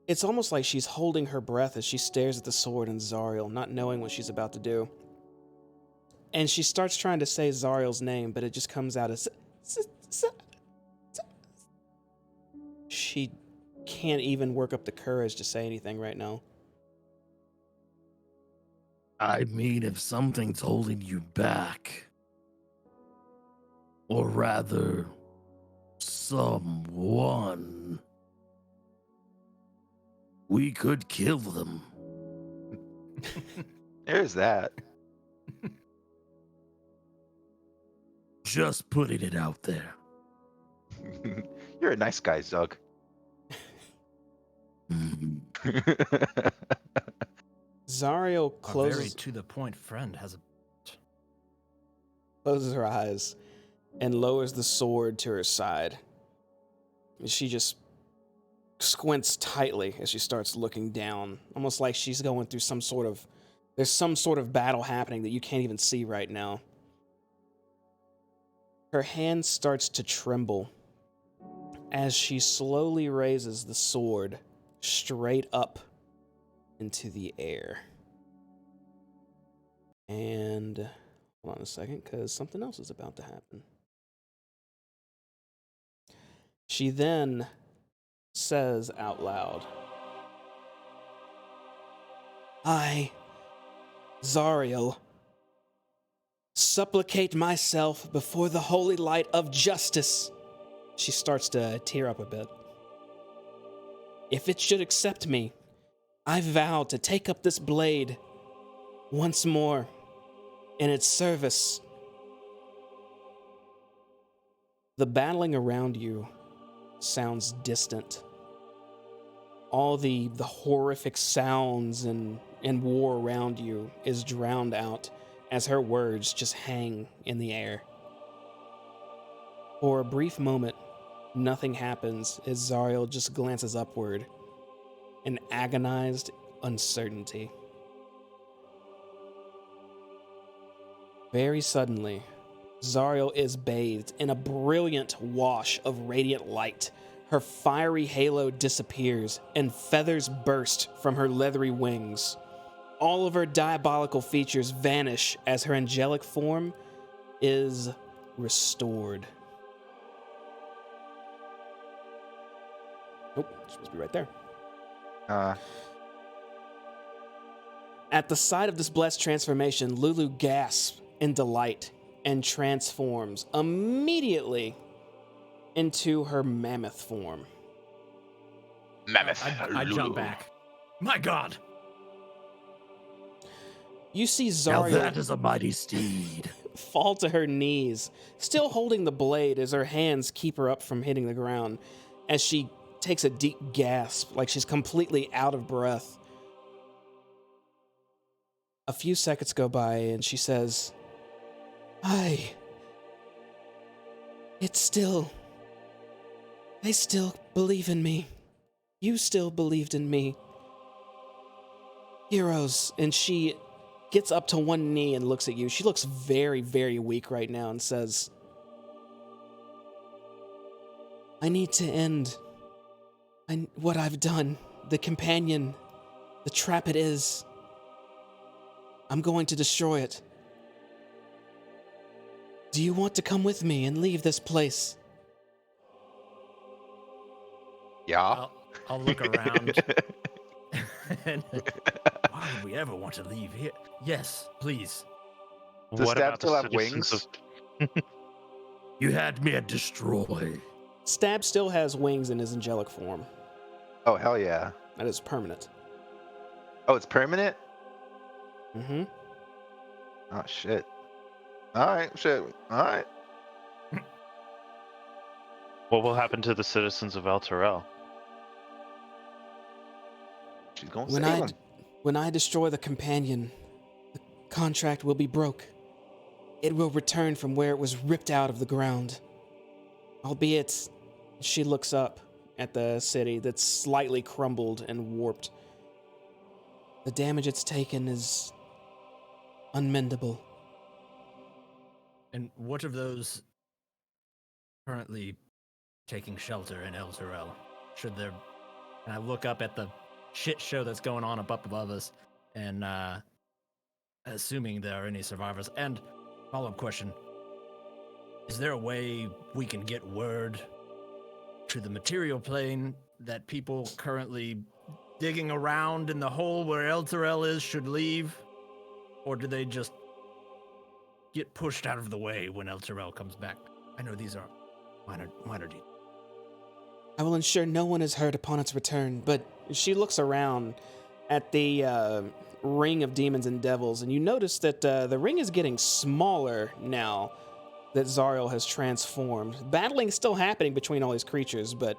It's almost like she's holding her breath as she stares at the sword and Zariel, not knowing what she's about to do. And she starts trying to say Zariel's name, but it just comes out as... She can't even work up the courage to say anything right now. I mean, if something's holding you back, or rather, someone, we could kill them. There's that. Just putting it out there. You're a nice guy, Zug. Mhm. Zariel A very closes to-the-point friend has a... her eyes and lowers the sword to her side. She just squints tightly as she starts looking down, almost like she's going through there's some sort of battle happening that you can't even see right now. Her hand starts to tremble as she slowly raises the sword straight up into the air. And hold on a second, because something else is about to happen. She then says out loud, I, Zariel, supplicate myself before the holy light of justice. She starts to tear up a bit. If it should accept me, I vow to take up this blade once more in its service. The battling around you sounds distant. All the horrific sounds and war around you is drowned out as her words just hang in the air. For a brief moment, nothing happens as Zariel just glances upward in agonized uncertainty. Very suddenly, Zariel is bathed in a brilliant wash of radiant light. Her fiery halo disappears, and feathers burst from her leathery wings. All of her diabolical features vanish as her angelic form is restored. Nope, it's supposed to be right there. At the sight of this blessed transformation, Lulu gasps in delight and transforms immediately into her mammoth form. Mammoth. I jump back. My God! You see Now Zariel that is a mighty steed. fall to her knees, still holding the blade as her hands keep her up from hitting the ground, as she takes a deep gasp like she's completely out of breath. A few seconds go by and she says, they still believe in me. You still believed in me. Heroes. And she gets up to one knee and looks at you. She looks very, very weak right now and says, I need to end what I've done. The companion, the trap it is. I'm going to destroy it. Do you want to come with me and leave this place? Yeah. I'll look around. And, why would we ever want to leave here? Yes, please. Does What Stab about the still have citizens wings? You had me at destroy. Stab still has wings in his angelic form. Oh, hell yeah. That is permanent. Oh, it's permanent? Mm-hmm. Oh, shit. All right, shit. All right. What will happen to the citizens of El Terrell? She's going to save him. When I destroy the companion, the contract will be broke. It will return from where it was ripped out of the ground. Albeit, she looks up at the city that's slightly crumbled and warped. The damage it's taken is unmendable. And what of those currently taking shelter in El Zariel? Should there... And I look up at the shit show that's going on up above us, and assuming there are any survivors. And follow-up question, is there a way we can get word to the material plane that people currently digging around in the hole where El Zariel is should leave? Or do they just get pushed out of the way when El Zariel comes back? I know these are minor details. I will ensure no one is hurt upon its return, but she looks around at the ring of demons and devils, and you notice that the ring is getting smaller now that Zariel has transformed. Battling is still happening between all these creatures, but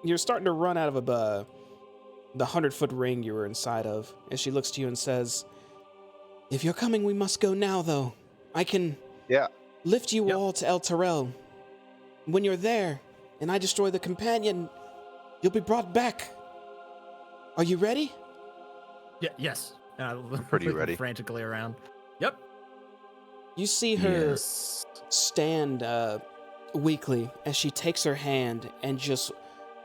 you're starting to run out of the 100-foot ring you were inside of. As she looks to you and says, if you're coming, we must go now, though. I can lift you all to El Terrell. When you're there, and I destroy the companion, you'll be brought back. Are you ready? Yeah, yes. Pretty ready. Frantically around. Yep. You see her stand weakly as she takes her hand and just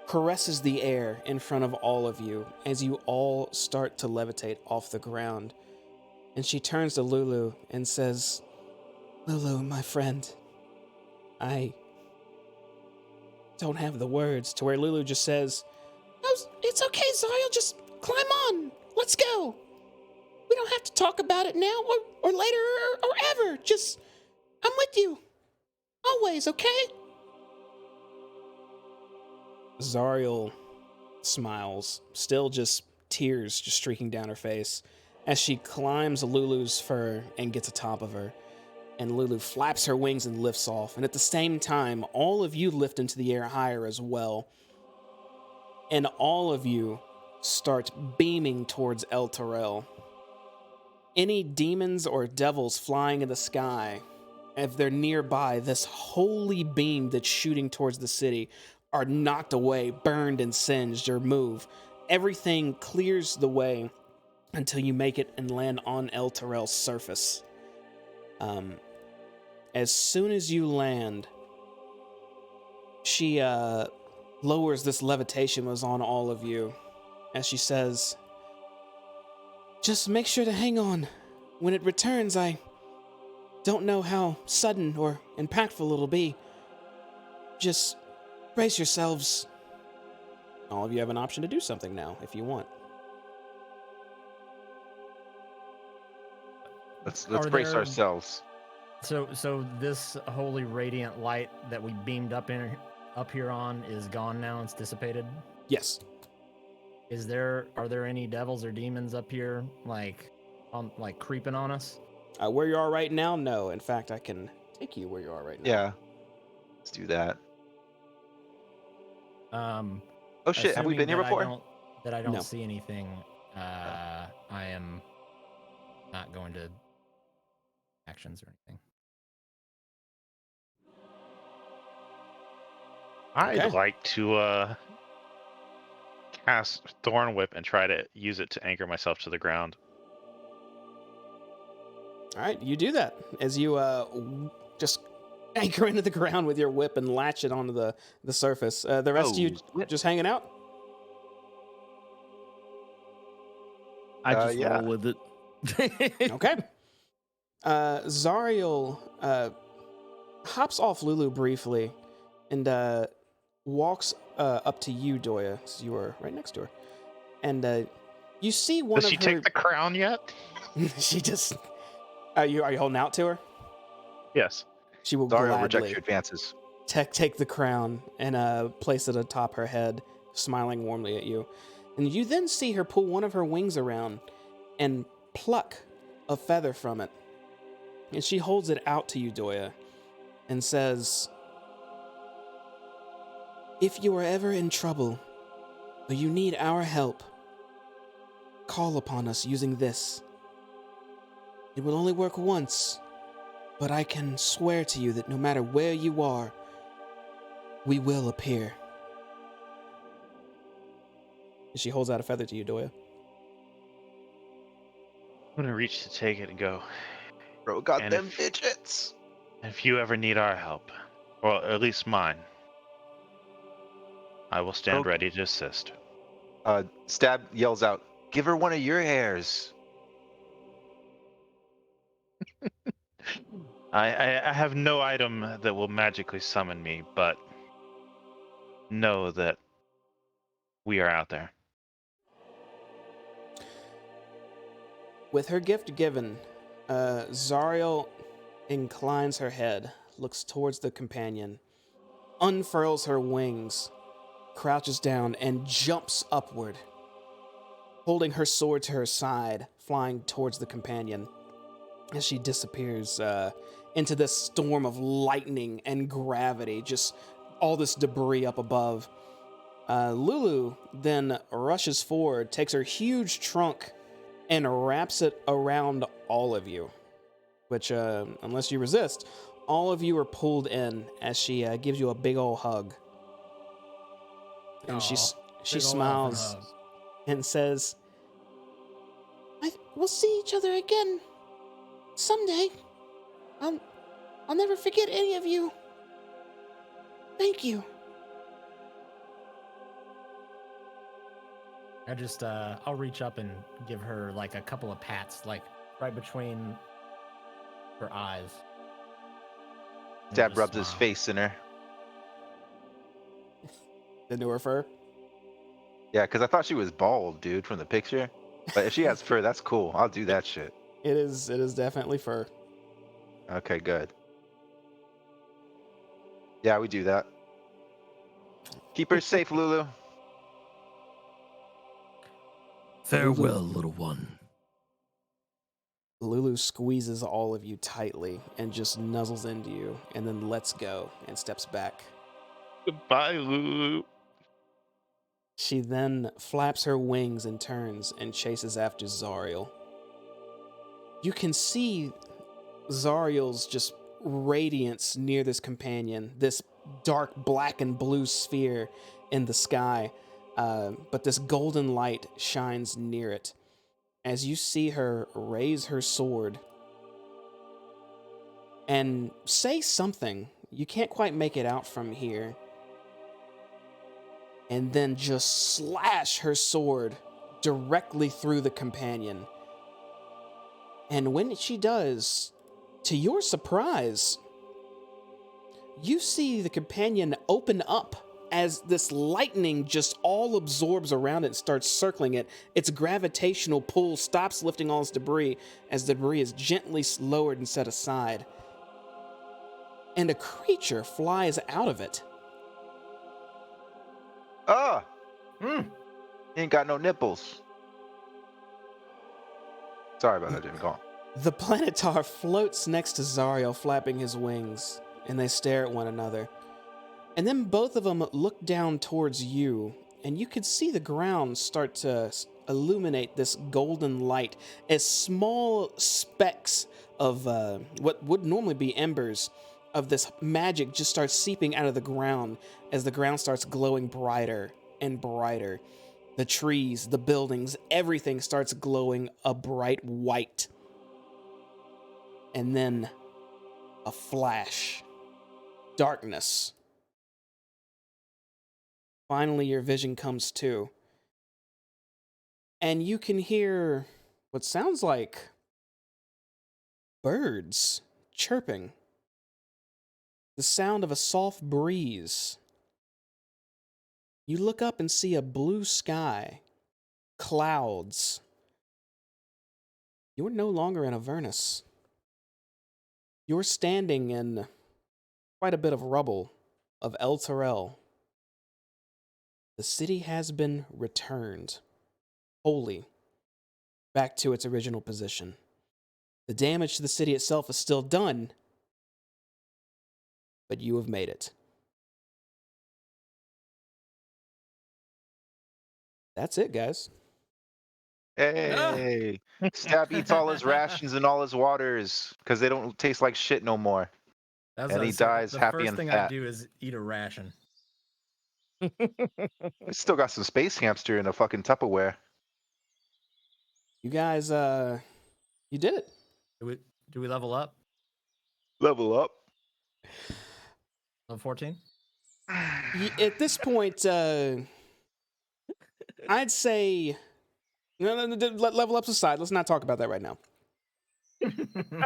caresses the air in front of all of you as you all start to levitate off the ground. And she turns to Lulu and says, Lulu, my friend, I don't have the words, to where Lulu just says, oh, it's okay, Zariel, just climb on. Let's go. We don't have to talk about it now or later or ever. Just, I'm with you. Always, okay? Zariel smiles, still just tears just streaking down her face as she climbs Lulu's fur and gets atop of her. And Lulu flaps her wings and lifts off. And at the same time, all of you lift into the air higher as well. And all of you start beaming towards El Terrell. Any demons or devils flying in the sky, if they're nearby, this holy beam that's shooting towards the city are knocked away, burned and singed or move. Everything clears the way until you make it and land on El Terrell's surface. As soon as you land, she lowers this levitation was on all of you as she says, just make sure to hang on. When it returns, I don't know how sudden or impactful it'll be. Just brace yourselves. All of you have an option to do something now if you want. Let's Are brace there- ourselves. So this holy radiant light that we beamed up here on is gone now. It's dissipated. Yes. Are there any devils or demons up here like creeping on us? Where you are right now, no. In fact, I can take you where you are right now. Yeah. Let's do that. Oh shit, have we assuming been here that before? I don't No. see anything. I am not going to actions or anything. I'd Okay. like to cast Thorn Whip and try to use it to anchor myself to the ground. All right, you do that as you just anchor into the ground with your whip and latch it onto the surface. The rest of you Whip. just hanging out? I just yeah. roll with it. Okay. Zariel hops off Lulu briefly and walks up to you, Doya, because you are right next to her. And you see one Does of she her... take the crown yet? She just... Are you holding out to her? Yes. She will Zariel rejects gladly your advances. take the crown and place it atop her head, smiling warmly at you. And you then see her pull one of her wings around and pluck a feather from it. And she holds it out to you, Doya, and says, if you are ever in trouble or you need our help, call upon us using this. It will only work once, but I can swear to you that no matter where you are, we will appear. And she holds out a feather to you, Doya. I'm gonna reach to take it and go. Bro, got And them if- digits. If you ever need our help, or at least mine, I will stand Okay. ready to assist. Stab yells out, give her one of your hairs. I have no item that will magically summon me, but know that we are out there. With her gift given, Zariel inclines her head, looks towards the companion, unfurls her wings, crouches down, and jumps upward, holding her sword to her side, flying towards the companion as she disappears into this storm of lightning and gravity, just all this debris up above. Lulu then rushes forward, takes her huge trunk, and wraps it around all of you, which, unless you resist, all of you are pulled in as she gives you a big old hug. And she Big ol' smiles elfin hug. and says, we'll see each other again someday. I'll never forget any of you. Thank you. I'll reach up and give her like a couple of pats, like right between her eyes. And Stab just rubs his smile. face in her. Into her fur. Yeah, because I thought she was bald, dude, from the picture. But if she has fur, that's cool. I'll do that shit. It is definitely fur. Okay, good. Yeah, we do that. Keep her safe, Lulu. Farewell, little one. Lulu squeezes all of you tightly and just nuzzles into you and then lets go and steps back. Goodbye, Lulu. She then flaps her wings and turns and chases after Zariel. You can see Zariel's just radiance near this companion, this dark black and blue sphere in the sky, but this golden light shines near it. As you see her raise her sword and say something, you can't quite make it out from here, and then just slash her sword directly through the companion. And when she does, to your surprise, you see the companion open up as this lightning just all absorbs around it and starts circling it. Its gravitational pull stops lifting all its debris as the debris is gently lowered and set aside. And a creature flies out of it. Ah! He ain't got no nipples. Sorry about that, Jimmy. Go on. The Planetar floats next to Zariel, flapping his wings, and they stare at one another. And then both of them look down towards you, and you could see the ground start to illuminate this golden light as small specks of what would normally be embers of this magic just starts seeping out of the ground as the ground starts glowing brighter and brighter. The trees, the buildings, everything starts glowing a bright white. And then a flash. Darkness. Finally, your vision comes to. And you can hear what sounds like birds chirping. The sound of a soft breeze. You look up and see a blue sky, clouds. You're no longer in Avernus. You're standing in quite a bit of rubble of El Terrell. The city has been returned, wholly, back to its original position. The damage to the city itself is still done, but you have made it. That's it, guys. Hey! Stab eats all his rations and all his waters because they don't taste like shit no more. That's And what I he said. dies The happy first and thing fat. I do is eat a ration. We still got some space hamster in a fucking Tupperware. You guys, you did it. Do we level up? Level up. Level 14? At this point, I'd say, level up's aside. Let's not talk about that right now.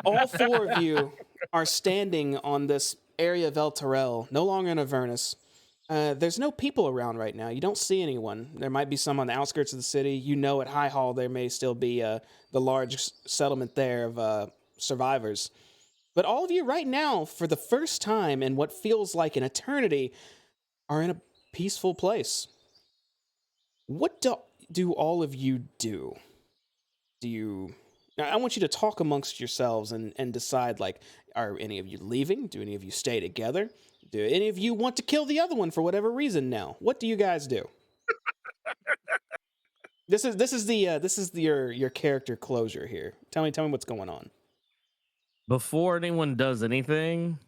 All four of you are standing on this area of El Terrell, no longer in Avernus. There's no people around right now. You don't see anyone. There might be some on the outskirts of the city. You know at High Hall there may still be the large settlement there of survivors. But all of you right now, for the first time in what feels like an eternity, are in a peaceful place. What do all of you do? I want you to talk amongst yourselves and decide, like, are any of you leaving? Do any of you stay together? Do any of you want to kill the other one for whatever reason now? What do you guys do? This is your character closure here. Tell me what's going on. Before anyone does anything,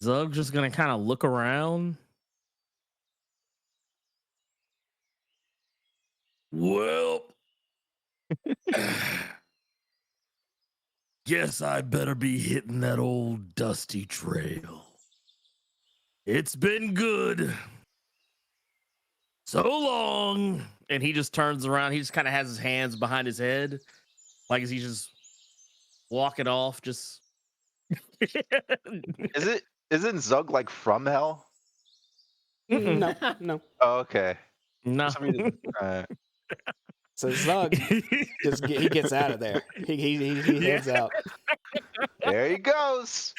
Zug's just gonna kind of look around. Well, guess I better be hitting that old dusty trail. It's been good. So long. And he just turns around. He just kind of has his hands behind his head, like he's just walking off. Just Isn't Zug like from hell? No. Oh, okay. no. For some reason, So Zug he gets out of there. He heads out. there he goes.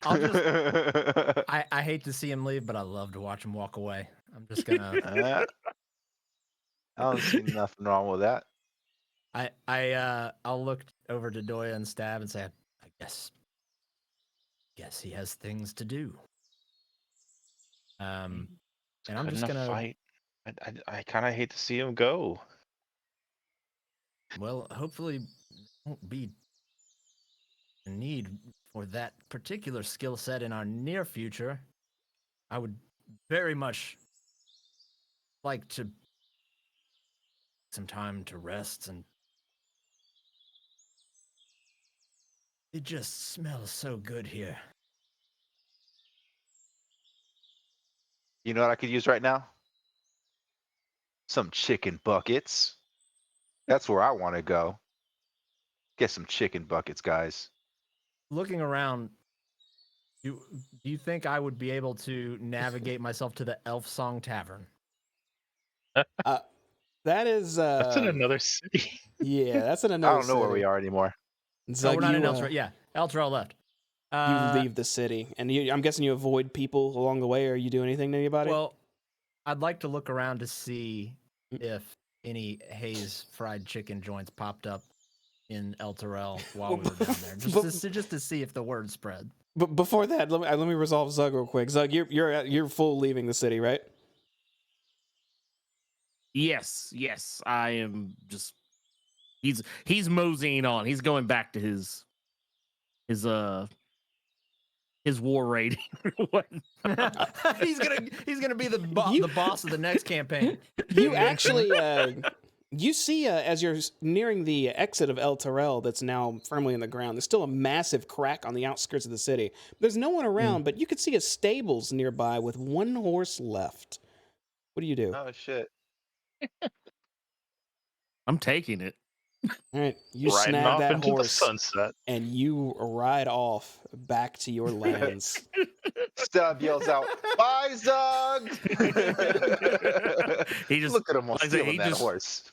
I hate to see him leave, but I love to watch him walk away. I'm just gonna. I don't see nothing wrong with that. I'll look over to Doya and Stab and say, I guess he has things to do. And I'm Couldn't just have gonna fight. I kind of hate to see him go. well, hopefully won't be a need for that particular skill set in our near future. I would very much like to some time to rest, and it just smells so good here. You know what I could use right now? Some chicken buckets. That's where I want to go. Get some chicken buckets, guys. Looking around, do you think I would be able to navigate myself to the Elf Song Tavern? That is That's in another city. yeah, that's in I another don't know where city. we are anymore. No, Zug, we're not in you Eltrell. Yeah, Eltrell left. you leave the city, and I'm guessing you avoid people along the way, or you do anything to anybody? Well, I'd like to look around to see if any Hayes fried chicken joints popped up in El Terrell while we were down there, just to see if the word spread. But before that, let me resolve Zug real quick. Zug, you're full leaving the city, right? Yes, I am just. He's moseying on. He's going back to his war raiding. he's gonna be the boss of the next campaign. You actually you see as you're nearing the exit of El Terrell that's now firmly in the ground, there's still a massive crack on the outskirts of the city. There's no one around, but you could see a stables nearby with one horse left. What do you do? Oh shit. I'm taking it. All right, you Riding snag off that into the horse sunset. and you ride off back to your lands. Stab yells out, "Bye, Zug!" He just Look at him while like I said, stealing he that just- horse.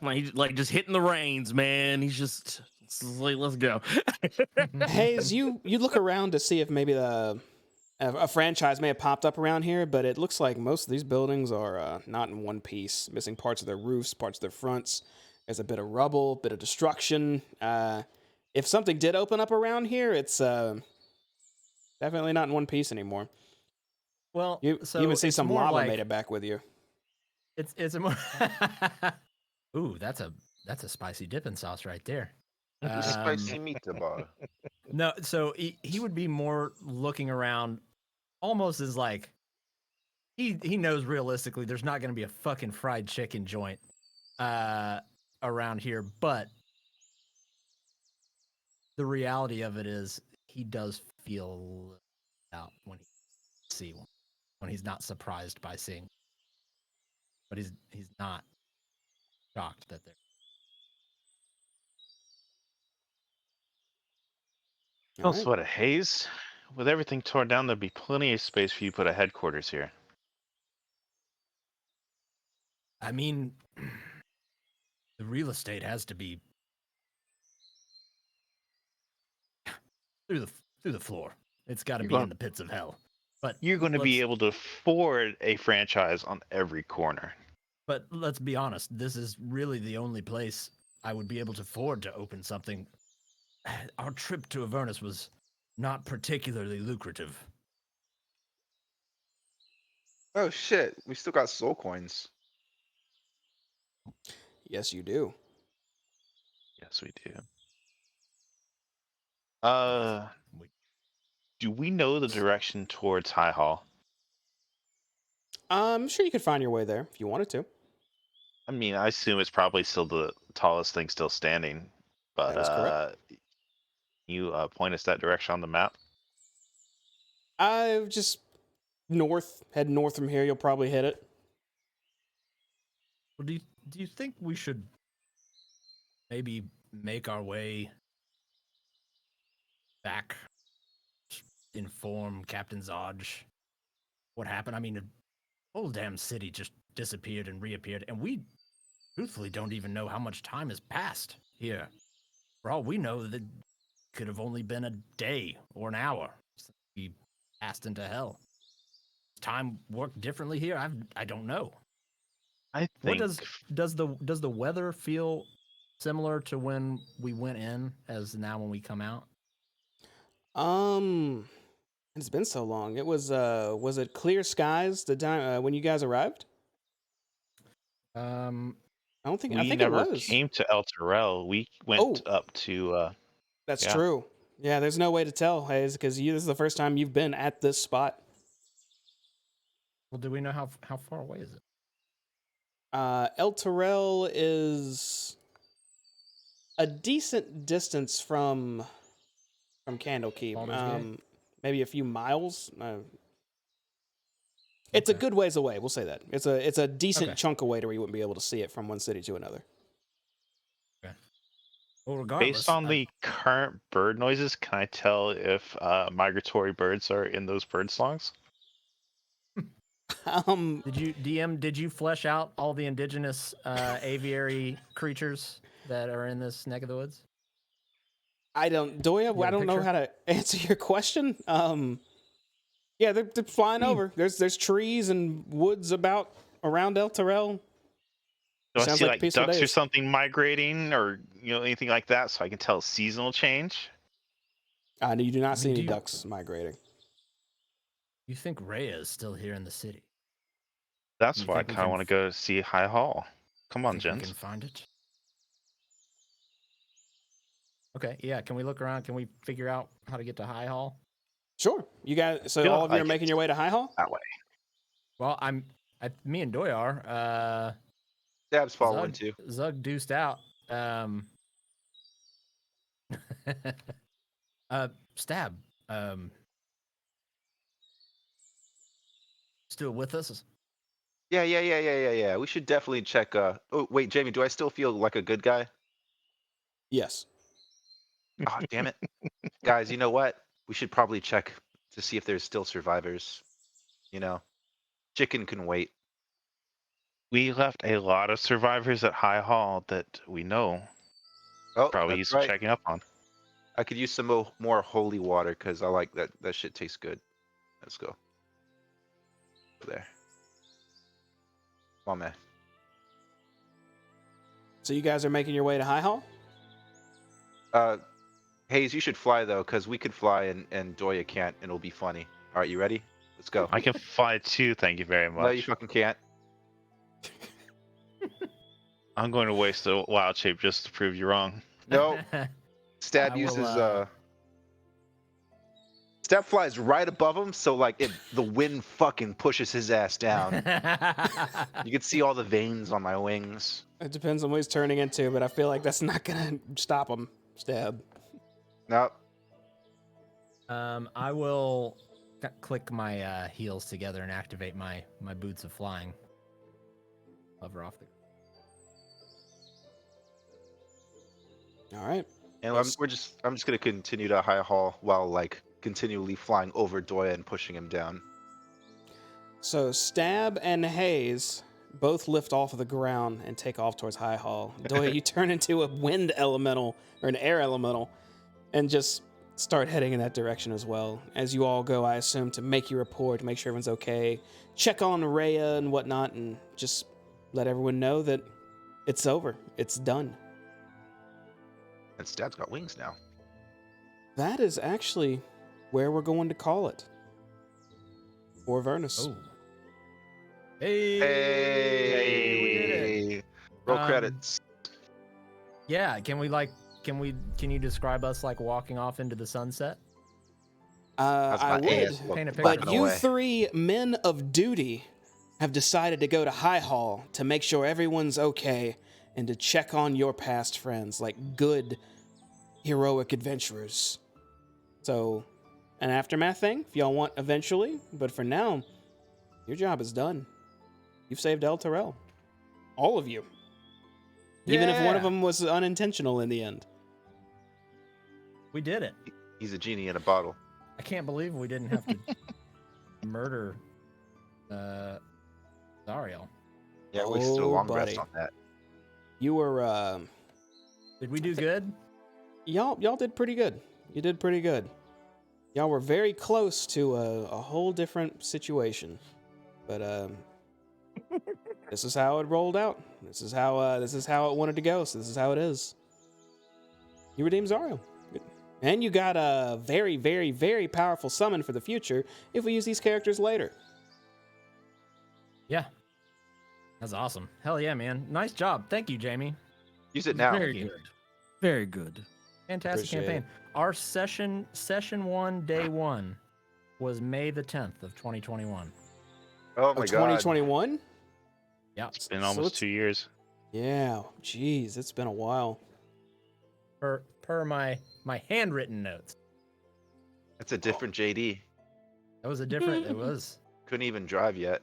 like just hitting the reins, man. He's just it's like, let's go. Hayes, you look around to see if maybe a franchise may have popped up around here, but it looks like most of these buildings are not in one piece, missing parts of their roofs, parts of their fronts. There's a bit of rubble, bit of destruction. If something did open up around here, it's definitely not in one piece anymore. Well, You even see some lava made it back with you. It's a more. Ooh, that's a spicy dipping sauce right there. Spicy meatball. No, so he would be more looking around, almost as like he knows realistically there's not going to be a fucking fried chicken joint around here, but the reality of it is he does feel out when he see one, when he's not surprised by seeing, but he's not shocked that they're. All Don't right. sweat it, Hayes. With everything torn down, there'd be plenty of space for you to put a headquarters here. I mean, the real estate has to be through the floor. It's got to You're be going- in the pits of hell. But You're going to be let's- able to afford a franchise on every corner. But let's be honest, this is really the only place I would be able to afford to open something. Our trip to Avernus was not particularly lucrative. Oh shit, we still got soul coins. Yes, you do. Yes, we do. Do we know the direction towards High Hall? I'm sure you could find your way there if you wanted to. I mean, I assume it's probably still the tallest thing still standing, but That is correct. you point us that direction on the map. Just head north from here. You'll probably hit it. Well, do you think we should maybe make our way back, inform Captain Zodge what happened? I mean, the whole damn city just disappeared and reappeared, and we truthfully don't even know how much time has passed here. For all we know, that could have only been a day or an hour since we passed into hell. Time worked differently here? I don't know. I What think does the weather feel similar to when we went in as now when we come out? It's been so long. It was it clear skies the time when you guys arrived? Um, I we think it never was. came to El Terrell. We went Oh, up to that's yeah. true. Yeah, there's no way to tell, Hayes, because this is the first time you've been at this spot. well, do we know how far away is it? El Terrell is a decent distance from Candlekeep. Baldur's Gate? Maybe a few miles. It's a Okay. good ways away. We'll say that. It's a decent Okay. chunk away to where you wouldn't be able to see it from one city to another. Well, regardless, Based on the current bird noises, can I tell if migratory birds are in those bird songs? did you flesh out all the indigenous aviary creatures that are in this neck of the woods? Doya, You got I a don't know picture? how to answer your question. Yeah, they're flying over. There's trees and woods around El Terrell. Do I Sounds see like like peaceful ducks or days. something migrating, or anything like that, so I can tell seasonal change? You do not see any do you- ducks migrating. You think Rhea is still here in the city? That's You why I think we kind of can want to go see High Hall. Come on, think we can gents. find it? Okay, yeah. Can we look around? Can we figure out how to get to High Hall? Sure, you guys. So Feel all of you are like making it's your way to High Hall. that way. Well, me and Doy are. Stab's following too. Zug deuced out. Stab. Still with us? Yeah. We should definitely check. Oh wait, Jamie, do I still feel like a good guy? Yes. Oh damn it, guys! You know what? We should probably check to see if there's still survivors. You know, chicken can wait. We left a lot of survivors at High Hall that we know. Oh, Probably that's he's right. checking up on. I could use some more holy water because I like that. That shit tastes good. Let's go. There. Come on, man. So you guys are making your way to High Hall. Hayes, you should fly though, because we could fly and Doya can't, and it'll be funny. All right, you ready? Let's go. I can fly too, thank you very No, you much. fucking can't. I'm going to waste a wild shape just to prove you wrong. No. Stab I will, uses Stab flies right above him, so like the wind fucking pushes his ass down. You can see all the veins on my wings. It depends on what he's turning into, but I feel like that's not gonna stop him. Stab. Nope. I will click my heels together and activate my boots of flying. Hover off the. All right. And I'm just gonna continue to High Hall while like continually flying over Doya and pushing him down. So Stab and Hayes both lift off of the ground and take off towards High Hall. Doya, you turn into a wind elemental or an air elemental and just start heading in that direction as well. As you all go, I assume, to make your report, to make sure everyone's okay, check on Rhea and whatnot, and just let everyone know that it's over. It's done. And Stab's got wings now. That is actually where we're going to call it. For Avernus. Oh. Hey. Hey. We did it. Roll credits. Yeah. Can you describe us like walking off into the sunset? I would, Paint a picture. but you three men of duty have decided to go to High Hall to make sure everyone's okay and to check on your past friends like good, heroic adventurers. So, an aftermath thing if y'all want eventually, but for now, your job is done. You've saved El Terrell. All of you. Even if one of them was unintentional in the end. We did it. He's a genie in a bottle. I can't believe we didn't have to murder Zariel. Yeah, we wasted a long buddy. rest on that. You were, Did we do good? y'all did pretty good. You did pretty good. Y'all were very close to a whole different situation. But, this is how it rolled out. This is how it wanted to go. So this is how it is. You redeem Zariel. And you got a very, very, very powerful summon for the future if we use these characters later. Yeah. That's awesome. Hell yeah, man. Nice job. Thank you, Jamie. Use it now. Very good. Very good. Fantastic Appreciate campaign. Our session 1, day 1 was May the 10th of 2021. Oh Of my god. 2021? Yeah. It's been So almost it's- 2 years. Yeah. Jeez, it's been a while. Per my handwritten notes. That's a different JD. That was a different. It was. Couldn't even drive yet.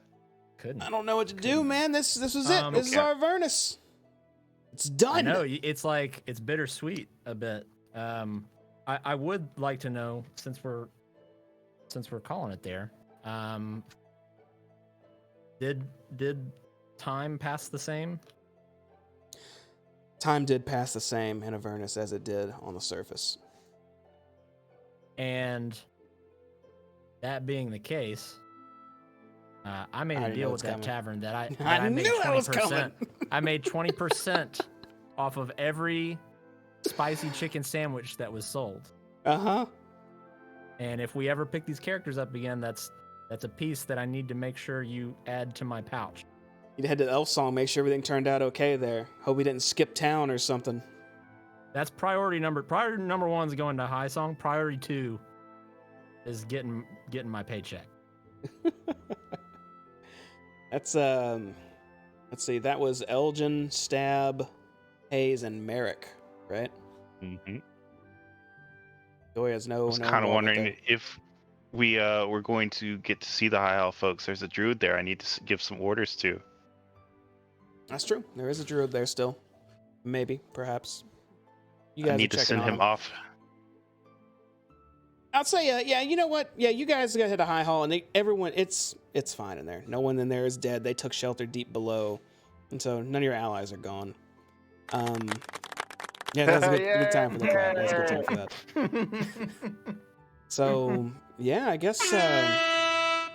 Couldn't. I don't know what to do, man. This was it. This is Okay. our Avernus. It's done. I know it's like it's bittersweet a bit. I would like to know since we're calling it there. Did time pass the same? Time did pass the same in Avernus as it did on the surface. And that being the case, I made I a already know deal what's with that coming. tavern that I I made knew that was 20%. coming. I made 20% off of every spicy chicken sandwich that was sold. Uh-huh. And if we ever pick these characters up again, that's a piece that I need to make sure you add to my pouch. You'd head to the elf song, make sure everything turned out okay there. Hope we didn't skip town or something. That's priority number 1 is going to High Song. Priority 2 is getting my paycheck. That's let's see, that was Elgin, Stab, Hayes, and Merrick, right? Mm-hmm. Joy has no. I was no kind of involvement wondering there. if we were going to get to see the High Elf folks. There's a druid there. I need to give some orders to. That's true. There is a druid there still. Maybe, perhaps. You guys I are need to checking send on him off. I'll say, yeah. You know what? Yeah, you guys got to hit a high hall, and everyone, it's fine in there. No one in there is dead. They took shelter deep below, and so none of your allies are gone. Yeah, that was a good time for the clap. That was a good time for that. So yeah, I guess.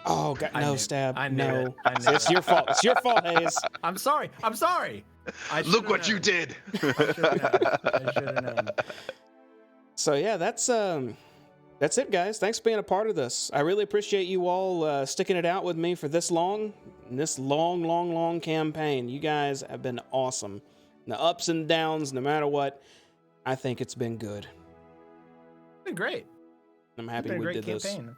Oh God, I no, knew- Stab. I knew no, it. I knew it's it. your fault. It's your fault, Hayes. I'm sorry. I Look should've what you known. did. I should have known. So yeah, that's it, guys. Thanks for being a part of this. I really appreciate you all sticking it out with me for this long, long campaign. You guys have been awesome. The ups and downs, no matter what, I think it's been good. It's been great. I'm It's happy been a we great did this. campaign.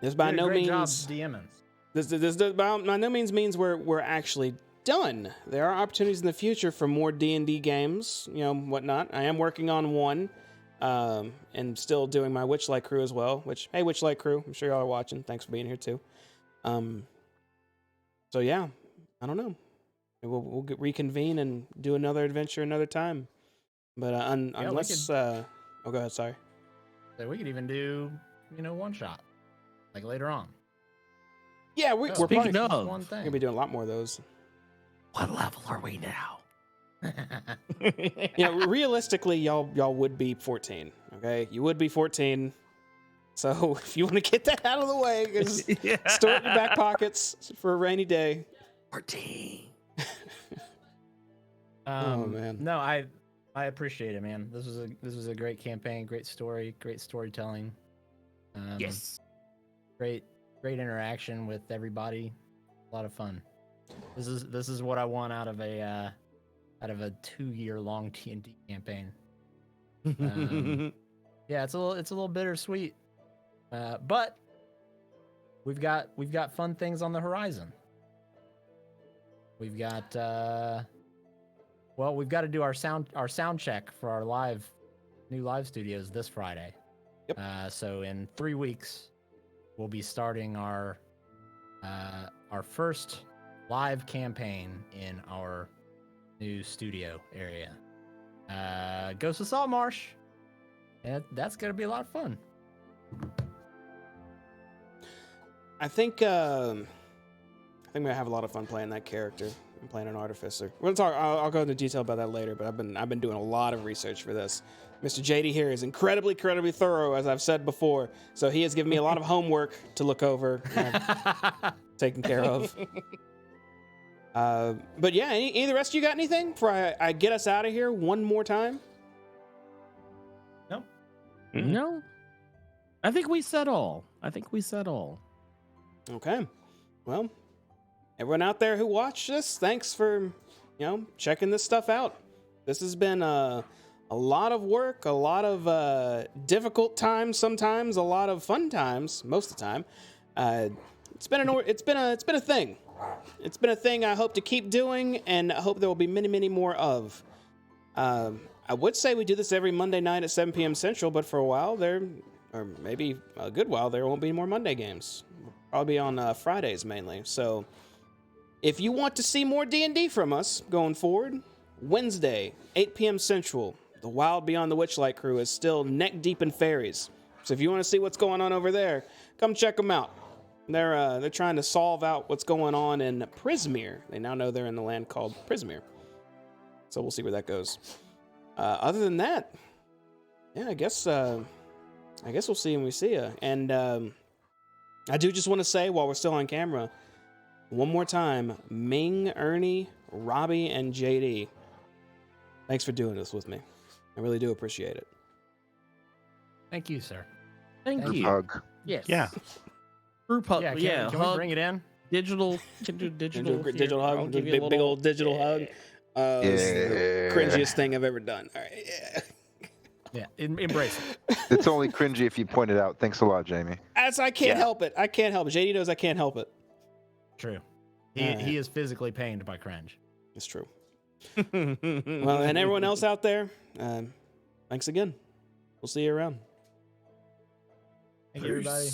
This by Did a no great job means DMing. this by no means means we're actually done. There are opportunities in the future for more D&D games, whatnot. I am working on one, and still doing my Witchlight crew as well. Which, hey, Witchlight crew, I'm sure y'all are watching. Thanks for being here too. So yeah, I don't know. We'll reconvene and do another adventure another time. But unless, oh, go ahead. Sorry. So we could even do, one shot, like later on. Yeah, we're Speaking probably of, One thing. gonna be doing a lot more of those. what level are we now? Realistically, y'all would be 14. Okay, you would be 14. So if you want to get that out of the way, just store it in your back pockets for a rainy day. 14. Oh, man. No, I appreciate it, man. This was a great campaign, great story, great storytelling. Yes. Great interaction with everybody. A lot of fun. This is what I want out of a 2-year-long T&D campaign. Yeah, it's a little bittersweet, but we've got fun things on the horizon. We've got we've got to do our sound check for our new live studios this Friday. Yep. So in 3 weeks, we'll be starting our first live campaign in our new studio area. Ghost of Saltmarsh. And that's gonna be a lot of fun. I think I'm gonna have a lot of fun playing that character. I'm playing an artificer. We'll talk. I'll go into detail about that later. But I've been doing a lot of research for this. Mr. JD here is incredibly thorough, as I've said before. So he has given me a lot of homework to look over, taken care of. But yeah, any of the rest of you got anything before I get us out of here one more time? No. No. I think we said all. Okay. Well, everyone out there who watched this, thanks for, checking this stuff out. This has been a lot of work, a lot of difficult times sometimes, a lot of fun times most of the time. It's been a thing. It's been a thing I hope to keep doing, and I hope there will be many, many more of. I would say we do this every Monday night at 7 p.m. Central, but for a while or maybe a good while, there won't be more Monday games. Probably on Fridays mainly. So if you want to see more D&D from us going forward, Wednesday, 8 p.m. Central, the Wild Beyond the Witchlight crew is still neck deep in fairies. So if you want to see what's going on over there, come check them out. They're trying to solve out what's going on in Prismere. They now know they're in the land called Prismere. So we'll see where that goes. Other than that, yeah, I guess we'll see when we see you. And I do just want to say, while we're still on camera, one more time, Ming, Ernie, Robbie, and JD, thanks for doing this with me. I really do appreciate it. Thank you, sir. Thank Group you. hug. Yes. Yeah. Group hug. Yeah, can we hug. bring it in? Digital. Can do digital. Digital Here, I'll hug, give you a big little- old digital hug. This is the Yeah. cringiest thing I've ever done. All right, yeah. Yeah, embrace it. It's only cringy if you point it out. Thanks a lot, Jamie. I can't Yeah. help it. I can't help it. JD knows I can't help it. True. Alright. He is physically pained by cringe. It's true. Well, and everyone else out there, thanks again. We'll see you around. Thank you, everybody.